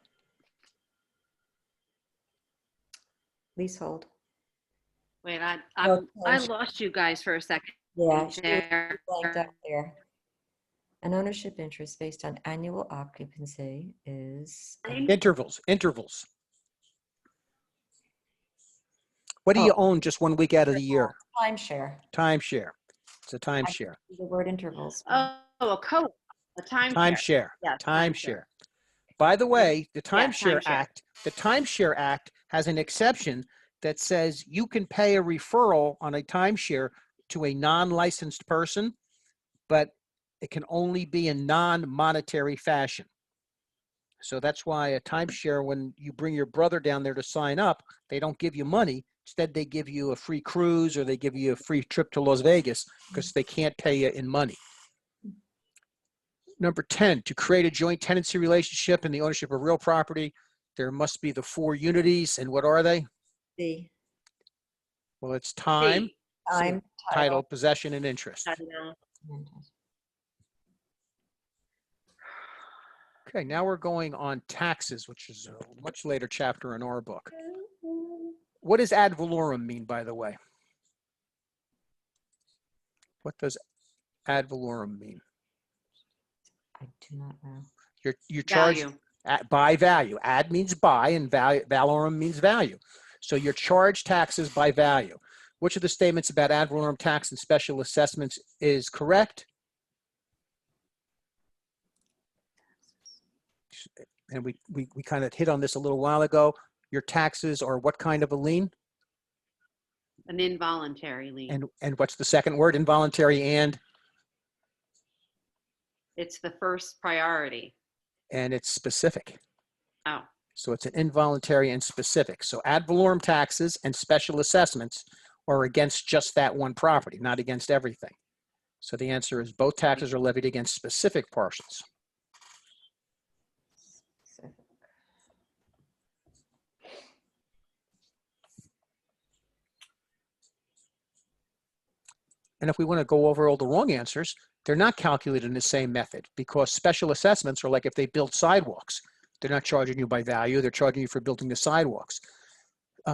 Leasehold. Wait, No, I tenants. lost you guys for a second. Yeah, she There. blanked out there. An ownership interest based on annual occupancy is Intervals. What do you own just 1 week out of the year? timeshare. Timeshare. It's a timeshare. The word intervals. Oh, a co-op, a timeshare. Timeshare. Yeah, Timeshare. By the way, the Timeshare timeshare. Act has an exception that says you can pay a referral on a timeshare to a non-licensed person, but it can only be in non-monetary fashion. So that's why a timeshare, when you bring your brother down there to sign up, they don't give you money. Instead, they give you a free cruise or they give you a free trip to Las Vegas because they can't pay you in money. Number 10, to create a joint tenancy relationship in the ownership of real property, there must be the 4 unities. And what are they? C. Well, it's time, Time, title, possession, and interest. Okay, now we're going on taxes, which is a much later chapter in our book. What does ad valorem mean, by the way? What does ad valorem mean? I do not know. You're charged by value. Ad means by, and valorem means value. So you're charged taxes by value. Which of the statements about ad valorem tax and special assessments is correct? And we kind of hit on this a little while ago. Your taxes are what kind of a lien? An involuntary lien. And what's the second word? Involuntary and? It's the first priority. And it's specific. Oh, So it's an involuntary and specific. So ad valorem taxes and special assessments are against just that one property, not against everything. So the answer is both taxes are levied against specific parcels. And if we want to go over all the wrong answers, they're not calculated in the same method, because special assessments are like if they build sidewalks. They're not charging you by value, they're charging you for building the sidewalks.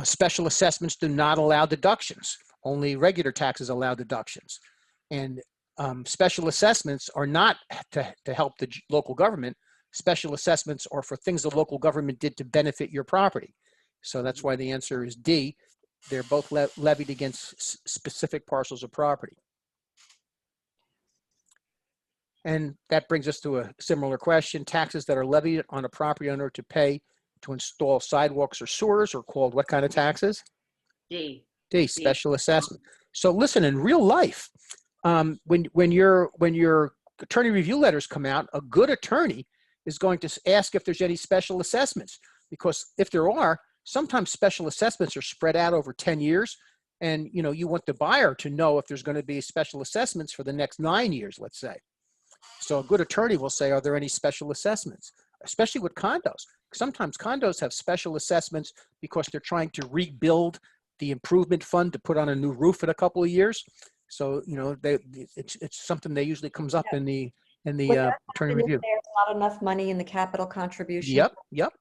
Special assessments do not allow deductions. Only regular taxes allow deductions. And special assessments are not to help the local government. Special assessments are for things the local government did to benefit your property. So that's why the answer is D. They're both levied against specific parcels of property. And that brings us to a similar question. Taxes that are levied on a property owner to pay to install sidewalks or sewers are called what kind of taxes? D. D, special assessment. So listen, in real life, when your attorney review letters come out, a good attorney is going to ask if there's any special assessments, because if there are, sometimes special assessments are spread out over 10 years. And you want the buyer to know if there's going to be special assessments for the next 9 years, let's say. So a good attorney will say, are there any special assessments? Especially with condos. Sometimes condos have special assessments because they're trying to rebuild the improvement fund to put on a new roof in a couple of years. So, it's something that usually comes up in the attorney review. There's not enough money in the capital contribution. Yep.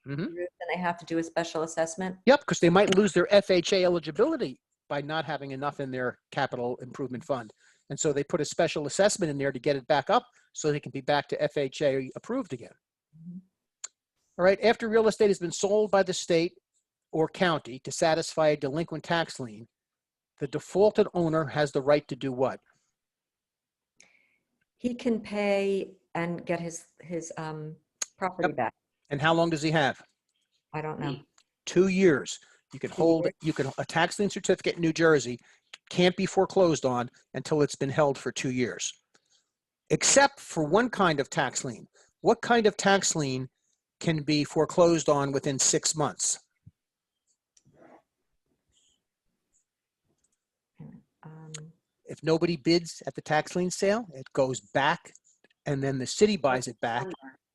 Mm-hmm. Then they have to do a special assessment. Yep, because they might lose their FHA eligibility by not having enough in their capital improvement fund. And so they put a special assessment in there to get it back up so they can be back to FHA approved again. Mm-hmm. All right, after real estate has been sold by the state or county to satisfy a delinquent tax lien, the defaulted owner has the right to do what? He can pay and get his property back. And how long does he have? I don't know. 2 years. You can hold, a tax lien certificate in New Jersey can't be foreclosed on until it's been held for 2 years. Except for one kind of tax lien. What kind of tax lien can be foreclosed on within 6 months? If nobody bids at the tax lien sale, it goes back and then the city buys it back,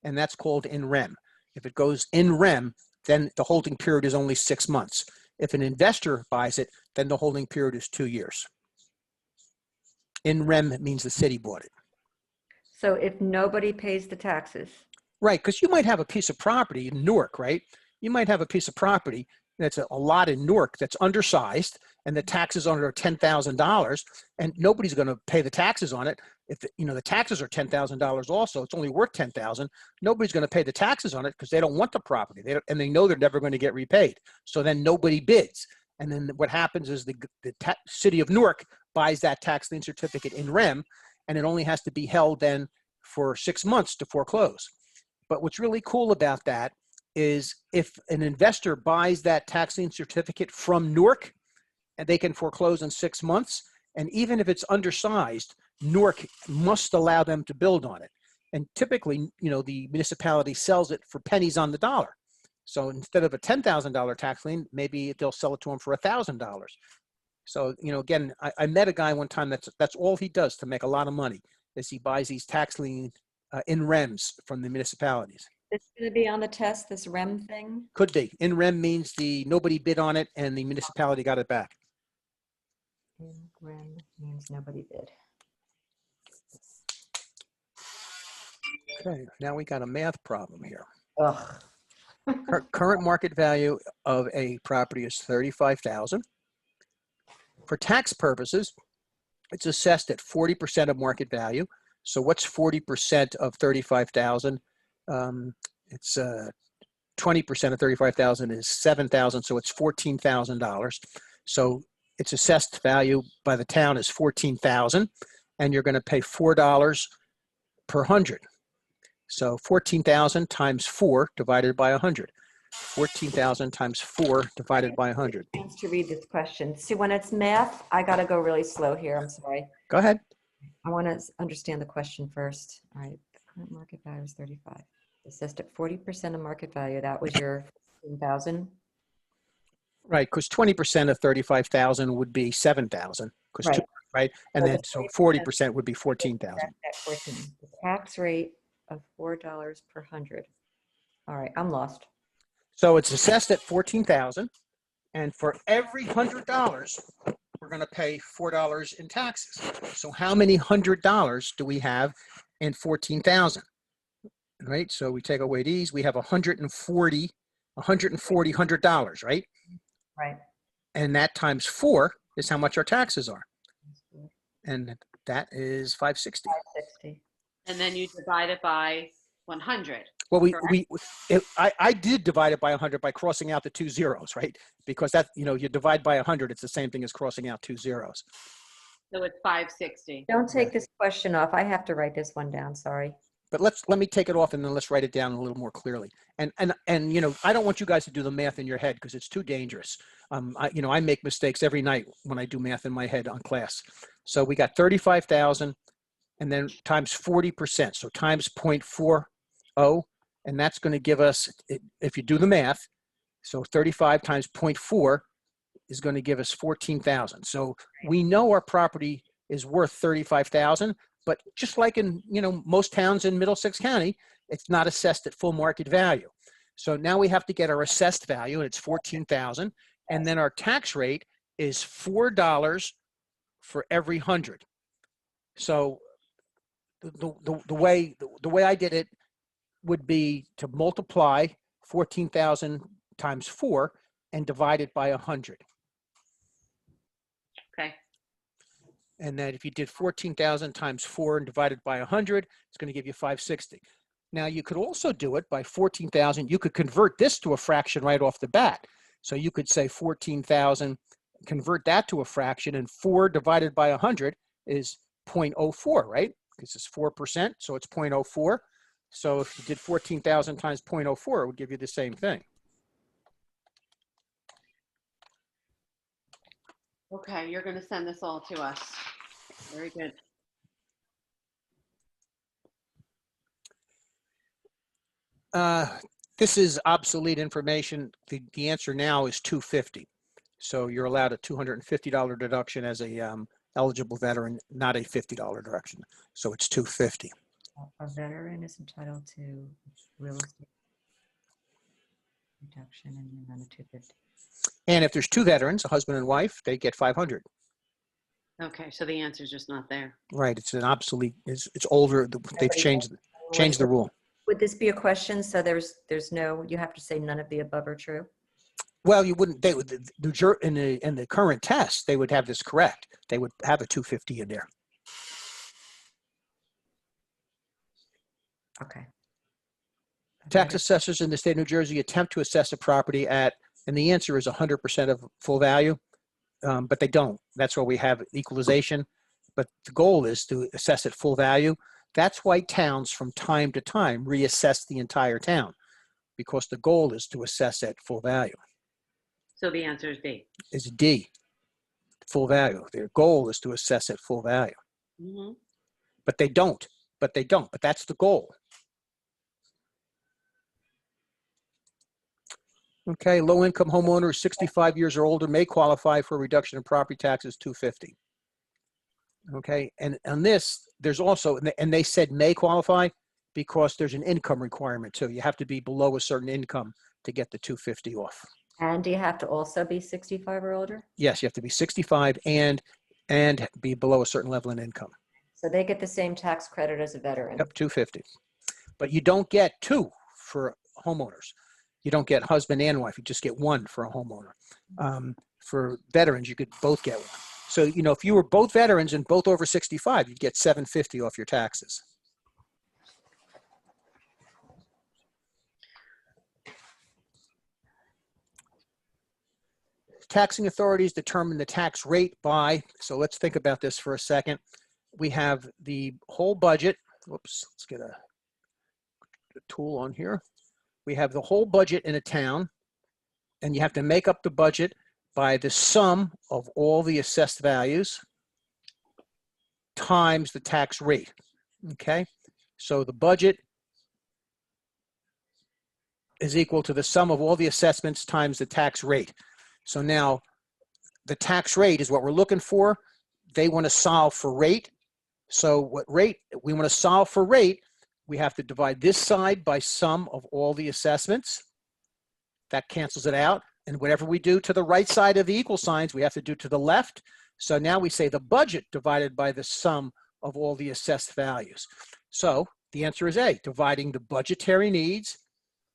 and that's called in rem. If it goes in rem, then the holding period is only 6 months. If an investor buys it, then the holding period is 2 years. In rem means the city bought it. So if nobody pays the taxes. Right, because you might have a piece of property in Newark, right? You might have a piece of property that's a lot in Newark that's undersized, and the taxes on it are $10,000, and nobody's going to pay the taxes on it. If the taxes are $10,000 also, it's only worth $10,000. Nobody's going to pay the taxes on it because they don't want the property, and they know they're never going to get repaid. So then nobody bids, and then what happens is the city of Newark buys that tax lien certificate in rem, and it only has to be held then for 6 months to foreclose. But what's really cool about that is if an investor buys that tax lien certificate from Newark, and they can foreclose in 6 months, and even if it's undersized, Newark must allow them to build on it. And typically, the municipality sells it for pennies on the dollar. So instead of a $10,000 tax lien, maybe they'll sell it to them for $1,000. So, again, I met a guy one time that's all he does to make a lot of money, is he buys these tax lien in rems from the municipalities. It's going to be on the test, this REM thing? Could be. In rem means nobody bid on it and the municipality got it back. In rem means nobody bid. Okay, now we got a math problem here. Ugh. Current market value of a property is $35,000. For tax purposes, It's assessed at 40% of market value. So what's 40% of 35,000? It's 20% of 35,000 is 7,000, so it's $14,000. So its assessed value by the town is 14,000, and you're going to pay $4 per 100. So 14,000 times 4 divided by 100. 14,000 times 4 divided by 100. Chance to read this question. See, when it's math, I got to go really slow here. I'm sorry. Go ahead. I want to understand the question first. All right. The current market value is 35. Assessed at 40% of market value. That was your 15,000. Right, because 20% of 35,000 would be 7,000. Right. Right, and So then the so 40% would be 14,000. At 14. The tax rate of $4 per 100. All right, I'm lost. So it's assessed at 14,000, and for every $100, we're going to pay $4 in taxes. So how many $100 do we have in 14,000? Right, so we take away these. We have $140, $100, right? Right. And that times 4 is how much our taxes are, and that is 560. 560. And then you divide it by 100. Well, correct? I did divide it by 100 by crossing out the 2 zeros, right? Because that, you divide by 100, it's the same thing as crossing out 2 zeros. So it's 560. Don't take this question off. I have to write this one down. Sorry. But let me take it off and then let's write it down a little more clearly. And I don't want you guys to do the math in your head because it's too dangerous. I make mistakes every night when I do math in my head on class. So we got 35,000 and then times 40%. So times 0.40, and that's going to give us, if you do the math, so 35 times 0.4 is going to give us 14,000. So we know our property is worth 35,000. But just like in, most towns in Middlesex County, it's not assessed at full market value. So now we have to get our assessed value, and it's 14,000. And then our tax rate is $4 for every 100. So the way I did it would be to multiply 14,000 times 4 and divide it by 100. Okay. And then if you did 14,000 times 4 and divided by 100, it's going to give you 560. Now you could also do it by 14,000. You could convert this to a fraction right off the bat. So you could say 14,000, convert that to a fraction, and 4 divided by 100 is 0.04, right? Because it's 4%, so it's 0.04. So if you did 14,000 times 0.04, it would give you the same thing. Okay, you're going to send this all to us. Very good. This is obsolete information. The answer now is $250. So you're allowed a $250 deduction as a eligible veteran, not a $50 deduction. So it's $250. A veteran is entitled to real estate reduction in the amount of $250. And if there's 2 veterans, a husband and wife, they get $500. Okay, so the answer's just not there. Right. It's an obsolete. It's older. They've changed the rule. Would this be a question? So there's no. You have to say none of the above are true. Well, you wouldn't. They would in the current test. They would have this correct. They would have a 250 in there. Okay. Tax assessors in the state of New Jersey attempt to assess a property at, and the answer is 100% of full value, but they don't. That's why we have equalization. But the goal is to assess at full value. That's why towns from time to time reassess the entire town, because the goal is to assess at full value. So the answer is D. Is D, full value. Their goal is to assess at full value. Mm-hmm. But they don't. But that's the goal. Okay, low-income homeowners 65 years or older may qualify for a reduction in property taxes, $250. Okay, and on this, there's also, and they said may qualify because there's an income requirement too. You have to be below a certain income to get the $250 off. And do you have to also be 65 or older? Yes, you have to be 65 and be below a certain level in income. So they get the same tax credit as a veteran. Yep, $250. But you don't get 2 for homeowners. You don't get husband and wife. You just get 1 for a homeowner. For veterans, you could both get 1. So, you know, if you were both veterans and both over 65, you'd get $750 off your taxes. Taxing authorities determine the tax rate by, so let's think about this for a second. We have the whole budget. Whoops, let's get a tool on here. We have the whole budget in a town, and you have to make up the budget by the sum of all the assessed values times the tax rate, okay? So the budget is equal to the sum of all the assessments times the tax rate. So now the tax rate is what we're looking for. They want to solve for rate. So what rate, we want to solve for rate, we have to divide this side by sum of all the assessments. That cancels it out. And whatever we do to the right side of the equal signs, we have to do to the left. So now we say the budget divided by the sum of all the assessed values. So the answer is A, dividing the budgetary needs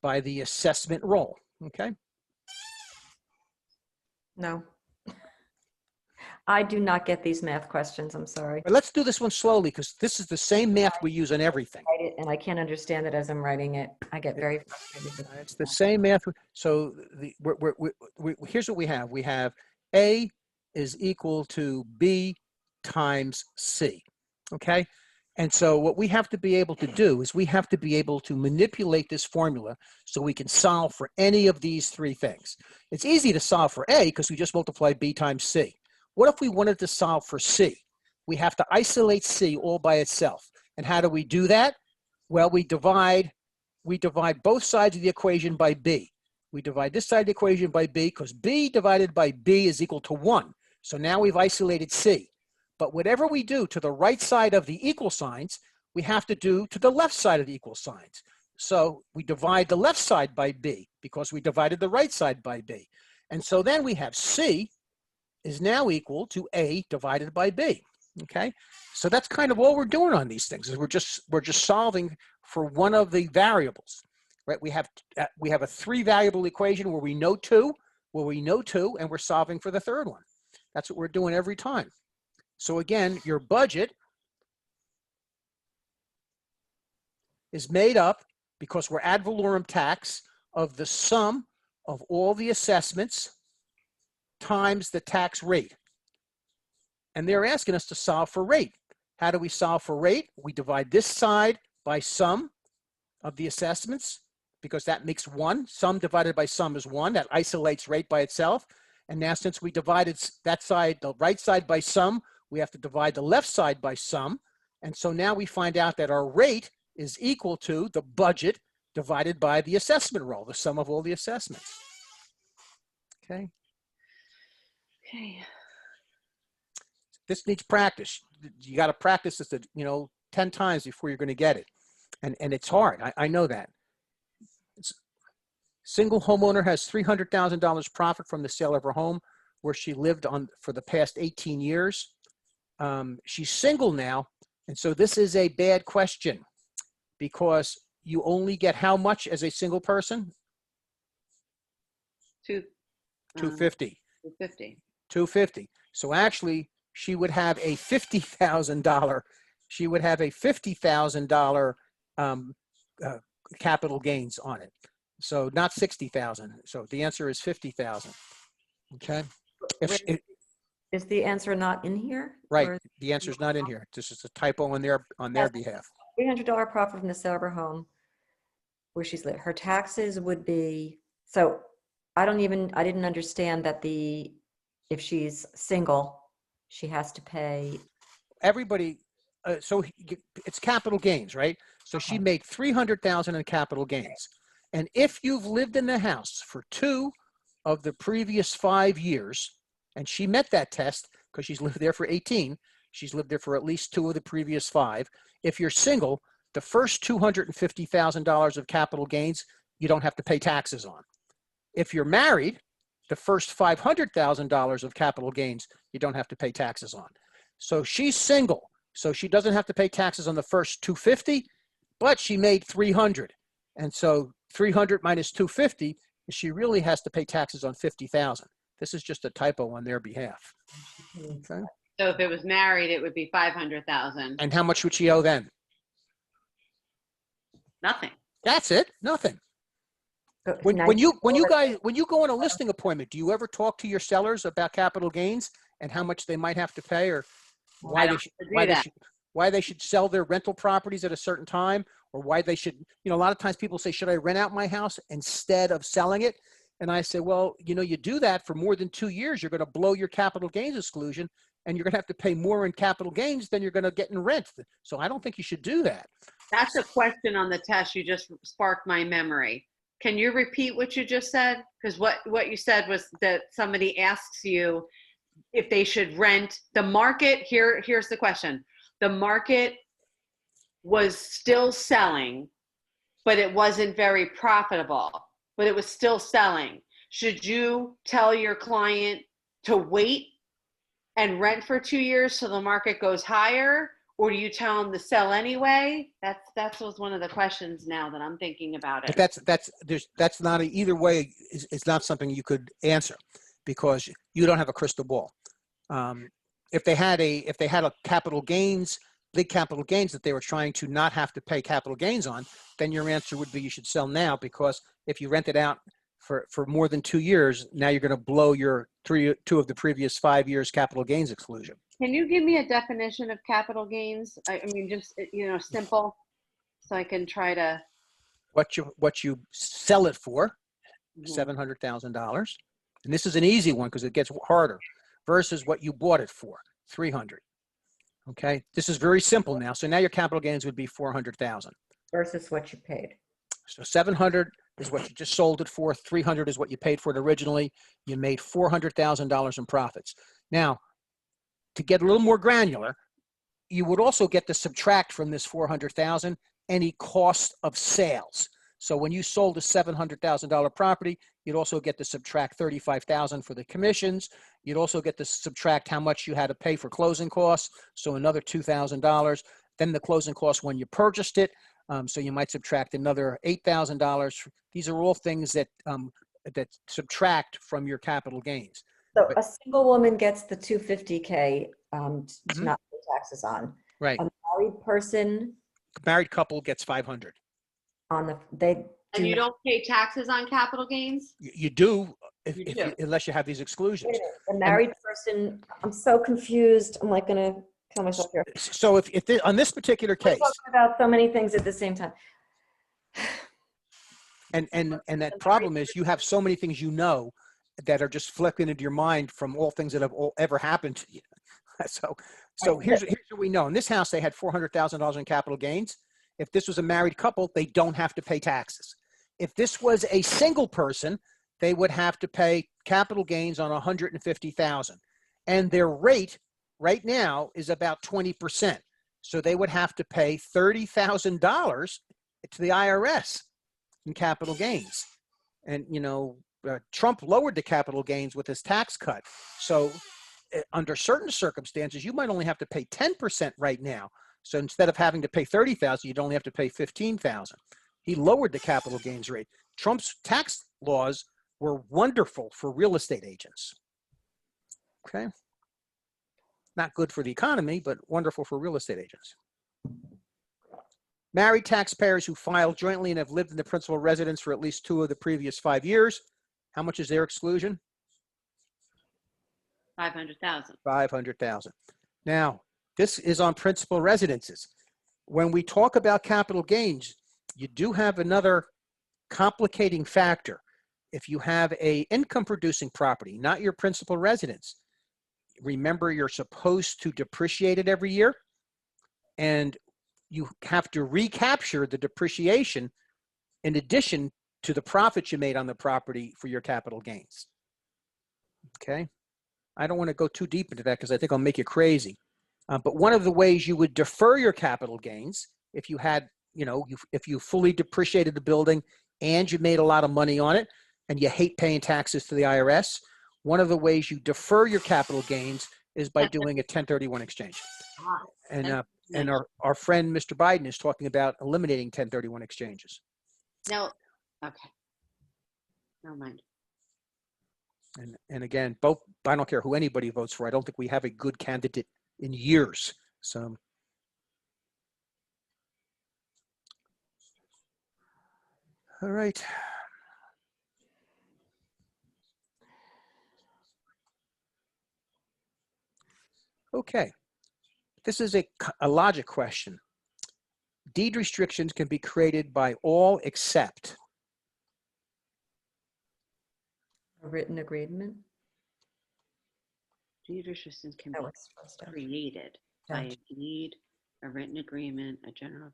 by the assessment roll, okay? No. I do not get these math questions, I'm sorry. But let's do this one slowly because this is the same math we use on everything. Write it, and I can't understand it as I'm writing it. I get very frustrated. It's the same math. So here's what we have. We have A is equal to B times C, okay? And so what we have to be able to do is we have to be able to manipulate this formula so we can solve for any of these three things. It's easy to solve for A because we just multiply B times C. What if we wanted to solve for C? We have to isolate C all by itself. And how do we do that? Well, we divide both sides of the equation by B. We divide this side of the equation by B because B divided by B is equal to 1. So now we've isolated C. But whatever we do to the right side of the equal signs, we have to do to the left side of the equal signs. So we divide the left side by B because we divided the right side by B. And so then we have C is now equal to A divided by B, okay? So that's kind of all we're doing on these things is we're just solving for one of the variables, right? We have a 3 variable equation where we know 2, and we're solving for the third one. That's what we're doing every time. So again, your budget is made up, because we're ad valorem tax, of the sum of all the assessments times the tax rate. And they're asking us to solve for rate. How do we solve for rate? We divide this side by sum of the assessments, because that makes 1. Sum divided by sum is 1. That isolates rate by itself. And now since we divided that side, the right side by sum, we have to divide the left side by sum. And so now we find out that our rate is equal to the budget divided by the assessment roll, the sum of all the assessments. Okay. Okay. This needs practice. You got to practice this, 10 times before you're going to get it. And it's hard. I know that. Single homeowner has $300,000 profit from the sale of her home where she lived on for the past 18 years. She's single now. And so this is a bad question because you only get how much as a single person? $250. $250. So actually she would have a $50,000. She would have a $50,000 capital gains on it. So not 60,000. So the answer is 50,000. Okay. Is the answer not in here? Right. Or The answer is not in here. This is a typo on their behalf. $300 profit from the sale of her home where she's lived. Her taxes would be, so I didn't understand that if she's single, she has to pay. Everybody, so it's capital gains, right? So she made $300,000 in capital gains. And if you've lived in the house for 2 of the previous 5 years, and she met that test because she's lived there for 18, she's lived there for at least 2 of the previous 5. If you're single, the first $250,000 of capital gains, you don't have to pay taxes on. If you're married, the first $500,000 of capital gains, you don't have to pay taxes on. So she's single, so she doesn't have to pay taxes on the first $250, but she made $300. And so $300 minus $250, she really has to pay taxes on $50,000. This is just a typo on their behalf. Okay. So if it was married, it would be 500,000. And how much would she owe then? Nothing. That's it. Nothing. But When now- you go on a listing appointment, do you ever talk to your sellers about capital gains and how much they might have to pay, or I don't do that. why they should sell their rental properties at a certain time, or why they should, a lot of times people say, should I rent out my house instead of selling it? And I say, well, you do that for more than 2 years, you're going to blow your capital gains exclusion, and you're going to have to pay more in capital gains than you're going to get in rent. So I don't think you should do that. That's a question on the test. You just sparked my memory. Can you repeat what you just said? Because what you said was that somebody asks you if they should rent. The market, here's the question. The market was still selling, but it wasn't very profitable, but it was still selling. Should you tell your client to wait and rent for 2 years so the market goes higher? Or do you tell them to sell anyway? That was one of the questions now that I'm thinking about it. But that's not either way. It's not something you could answer because you don't have a crystal ball. If they had a capital gains, big capital gains that they were trying to not have to pay capital gains on, then your answer would be you should sell now, because if you rent it out for more than 2 years, now you're going to blow your 2 of the previous 5 years capital gains exclusion. Can you give me a definition of capital gains? I mean, just, simple, so I can try to. What you sell it for, Mhm. $700,000, and this is an easy one because it gets harder, versus what you bought it for, $300,000. Okay, this is very simple now. So now your capital gains would be $400,000 versus what you paid. So $700,000 is what you just sold it for. $300,000 is what you paid for it originally. You made $400,000 in profits. Now, to get a little more granular, you would also get to subtract from this $400,000 any cost of sales. So when you sold a $700,000 property, you'd also get to subtract $35,000 for the commissions. You'd also get to subtract how much you had to pay for closing costs, so another $2,000. Then the closing costs when you purchased it, so you might subtract another $8,000. These are all things that subtract from your capital gains. So a single woman gets the $250K to Mhm. not pay taxes on. Right. A married person Married couple gets $500. And you don't pay taxes on capital gains? You do, You do. unless you have these exclusions. A married person, I'm so confused. I'm like going to kill myself here. So on this particular We're case, talking about so many things at the same time. and that problem is you have so many things that are just flipping into your mind from all things that have ever happened to you. So here's what we know. In this house, they had $400,000 in capital gains. If this was a married couple, they don't have to pay taxes. If this was a single person, they would have to pay capital gains on $150,000. And their rate right now is about 20%. So they would have to pay $30,000 to the IRS in capital gains. And, Trump lowered the capital gains with his tax cut. So under certain circumstances, you might only have to pay 10% right now. So instead of having to pay $30,000, you'd only have to pay $15,000. He lowered the capital gains rate. Trump's tax laws were wonderful for real estate agents. Okay. Not good for the economy, but wonderful for real estate agents. Married taxpayers who file jointly and have lived in the principal residence for at least 2 of the previous 5 years. How much is their exclusion? 500,000. 500,000. Now, this is on principal residences. When we talk about capital gains, you do have another complicating factor. If you have a income producing property, not your principal residence, remember you're supposed to depreciate it every year, and you have to recapture the depreciation in addition to the profits you made on the property for your capital gains. Okay. I don't want to go too deep into that because I think I'll make you crazy. But one of the ways you would defer your capital gains, if you had, if you fully depreciated the building and you made a lot of money on it and you hate paying taxes to the IRS, one of the ways you defer your capital gains is by doing a 1031 exchange. And our friend, Mr. Biden, is talking about eliminating 1031 exchanges. No, okay. Never mind. And again, both, I don't care who anybody votes for. I don't think we have a good candidate in years. So. All right. Okay. This is a logic question. Deed restrictions can be created by all except. A written agreement? Deed restrictions can Oh, be it's supposed to. created by Gotcha. a deed, a written agreement, a general.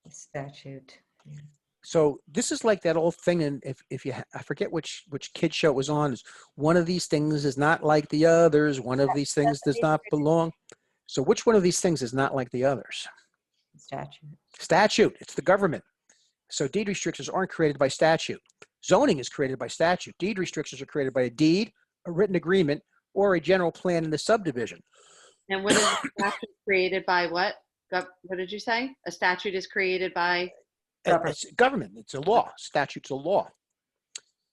Statute. Yeah. So this is like that old thing, and if you, I forget which kid show it was on, is one of these things is not like the others, one of these things does not belong. So which one of these things is not like the others? Statute. Statute, it's the government. So deed restrictions aren't created by statute. Zoning is created by statute. Deed restrictions are created by a deed, a written agreement, or a general plan in the subdivision. And what is a statute created by what? What did you say? A statute is created by? It's government, it's a law. Statute's a law.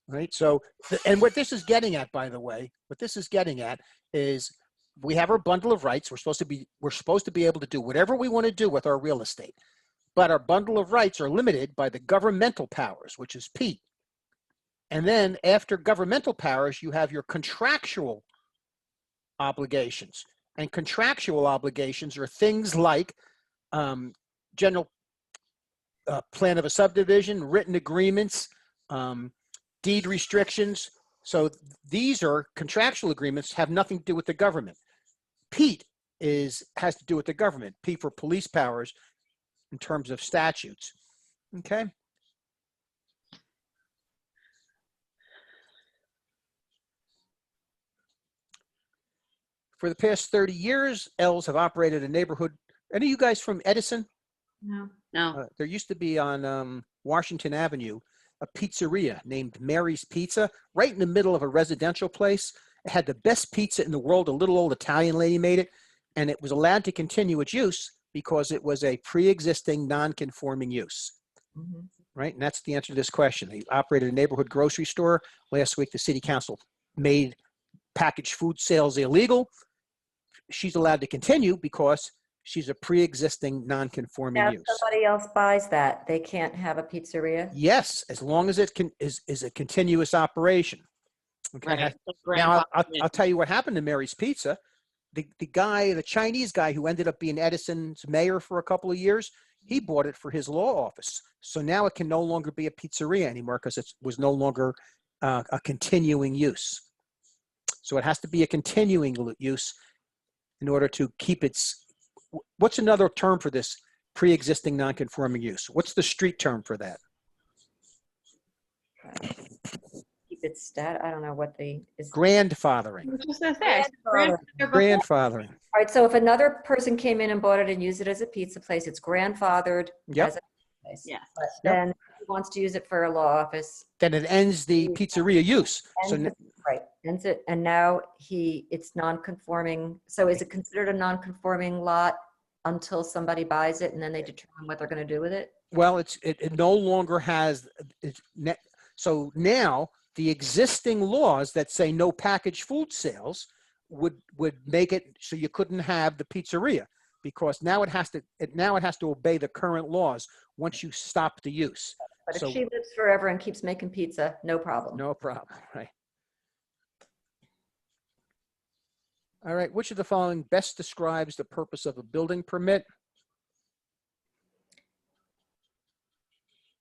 Right? So, and what this is getting at, by the way, what this is getting at is we have our bundle of rights. We're supposed to be able to do whatever we want to do with our real estate. But our bundle of rights are limited by the governmental powers, which is P. And then after governmental powers, you have your contractual obligations. And contractual obligations are things like general plan of a subdivision, written agreements, deed restrictions. So these are contractual agreements, have nothing to do with the government. P has to do with the government. P for police powers in terms of statutes. Okay. For the past 30 years, L's have operated a neighborhood. Any of you guys from Edison? No. No, There used to be on Washington Avenue a pizzeria named Mary's Pizza, right in the middle of a residential place. It had the best pizza in the world. A little old Italian lady made it, and it was allowed to continue its use because it was a pre-existing non-conforming use. Mm-hmm. Right? And that's the answer to this question. They operated a neighborhood grocery store. Last week, the city council made packaged food sales illegal. She's allowed to continue because she's a pre-existing non-conforming Now, use. somebody else buys that, they can't have a pizzeria? Yes, as long as it is a continuous operation. Okay. right. Now I'll tell you what happened to Mary's Pizza. The Chinese guy who ended up being Edison's mayor for a couple of years, he bought it for his law office. So now it can no longer be a pizzeria anymore because it was no longer a continuing use. So it has to be a continuing use in order to keep its, what's another term for this pre-existing non-conforming use? What's the street term for that? Keep it I don't know what is. Grandfathering. I was just gonna say, Grandfathering. All right, so if another person came in and bought it and used it as a pizza place, it's grandfathered Yep. as a pizza place. Yeah. But then he wants to use it for a law office. Then it ends the pizzeria use. So Right, ends it, and now it's non-conforming. So is it considered a non-conforming lot until somebody buys it and then they determine what they're going to do with it? well, it no longer has. So now the existing laws that say no packaged food sales would make it so you couldn't have the pizzeria because now it has to obey the current laws once you stop the use. But if So- she lives forever and keeps making pizza, no problem. No problem, right? All right, which of the following best describes the purpose of a building permit?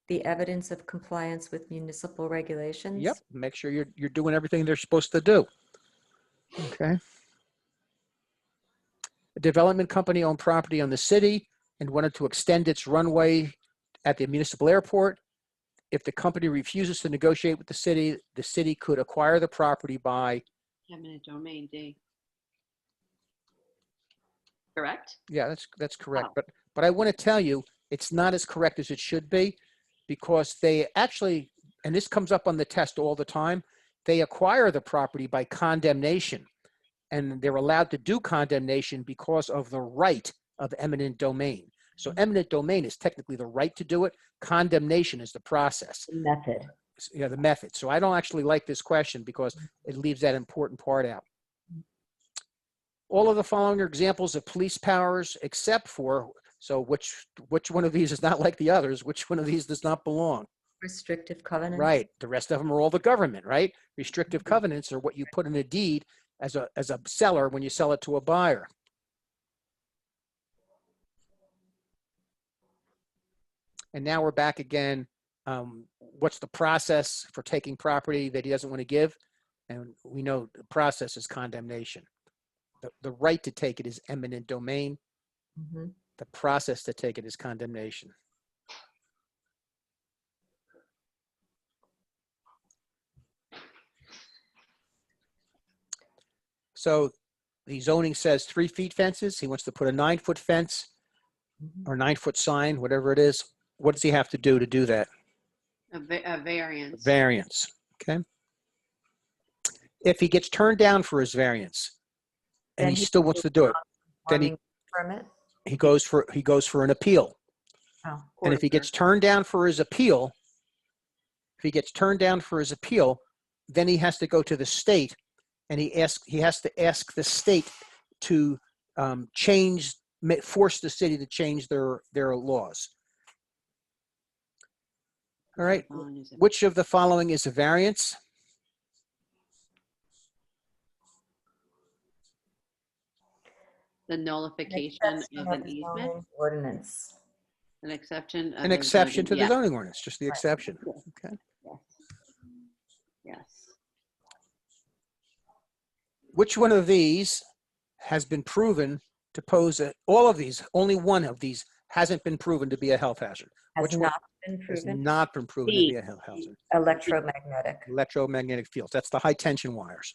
The evidence of compliance with municipal regulations. Yep, make sure you're doing everything they're supposed to do. Okay. A development company owned property on the city and wanted to extend its runway at the municipal airport. If the company refuses to negotiate with the city could acquire the property by, Eminent domain, D. Correct? yeah, that's correct. Oh. But I want to tell you, it's not as correct as it should be because they actually, and this comes up on the test all the time, they acquire the property by condemnation. And they're allowed to do condemnation because of the right of eminent domain. So eminent domain is technically the right to do it. Condemnation is the process. Method. Yeah, the method. So I don't actually like this question because it leaves that important part out. All of the following are examples of police powers except for, so which one of these is not like the others? Which one of these does not belong? Restrictive covenants. Right. The rest of them are all the government, right? Restrictive covenants are what you put in a deed as a seller when you sell it to a buyer. And now we're back again. What's the process for taking property that he doesn't want to give? And we know the process is condemnation. The right to take it is eminent domain. Mhm. The process to take it is condemnation. So the zoning says 3 feet fences. He wants to put a 9-foot fence Mhm. or 9-foot sign, whatever it is. What does he have to do that? A variance. Variance, okay? If he gets turned down for his variance and Then he still wants to do it, then Farming permit. he goes for an appeal. Oh, And if he gets turned down for his appeal, then he has to go to the state and he has to ask the state to force the city to change their laws. All right. Which of the following is a variance? The nullification of an easement, zoning ordinance. an exception. Of An a exception to zoning- the yeah. zoning ordinance, just the exception. Okay. Yes. Yes. Which one of these has been proven to pose all of these, only one of these hasn't been proven to be a health hazard? Has Which one not been has proven. not been proven to be a health hazard? Electromagnetic. Electromagnetic fields. That's the high tension wires.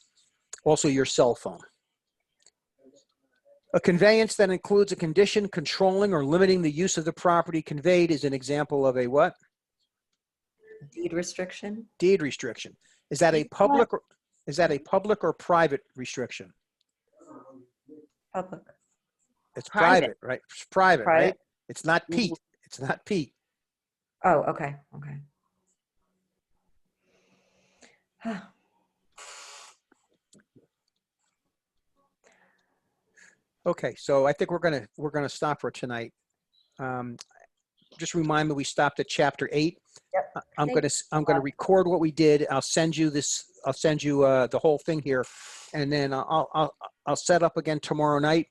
Also your cell phone. A conveyance that includes a condition controlling or limiting the use of the property conveyed is an example of a what? Deed restriction. Deed restriction. Is that a public or private restriction? Public. It's Private. private, right? It's private, right? Private. It's not Pete. It's not Pete. Oh, okay. Okay. Okay, so I think we're gonna stop for tonight. Just remind me, we stopped at chapter 8. Yep. I'm gonna record what we did. I'll send you this. I'll send you the whole thing here, and then I'll set up again tomorrow night.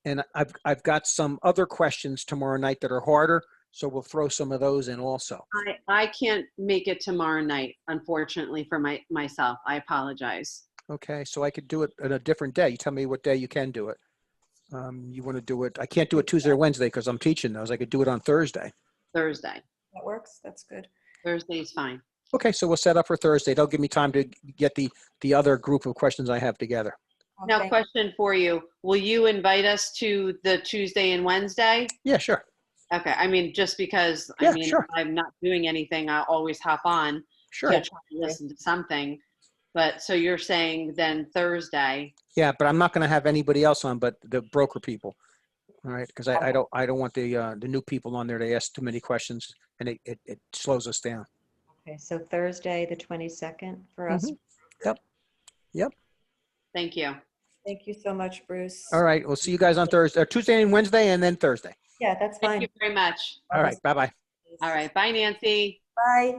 And I've got some other questions tomorrow night that are harder, so we'll throw some of those in also. I can't make it tomorrow night, unfortunately, for myself. I apologize. Okay, so I could do it at a different day. You tell me what day you can do it. You want to do it? I can't do it Tuesday or Wednesday because I'm teaching those. I could do it on Thursday. Thursday. That works. That's good. Thursday is fine. Okay, so we'll set up for Thursday. That'll give me time to get the other group of questions I have together. Now, Okay. question for you. Will you invite us to the Tuesday and Wednesday? Yeah, sure. Okay. I mean, just because, Yeah, I mean, sure. I'm not doing anything, I always hop on Sure. to try to listen to something. But so you're saying then Thursday? Yeah, but I'm not going to have anybody else on but the broker people. All right, because I don't want the new people on there to ask too many questions and it slows us down. Okay. So Thursday, the 22nd for us. Yep. Thank you. Thank you so much, Bruce. All right, we'll see you guys on Thursday, or Tuesday and Wednesday, and then Thursday. Yeah, that's Thank fine. you very much. All right, bye-bye. All right. Bye, Nancy. Bye.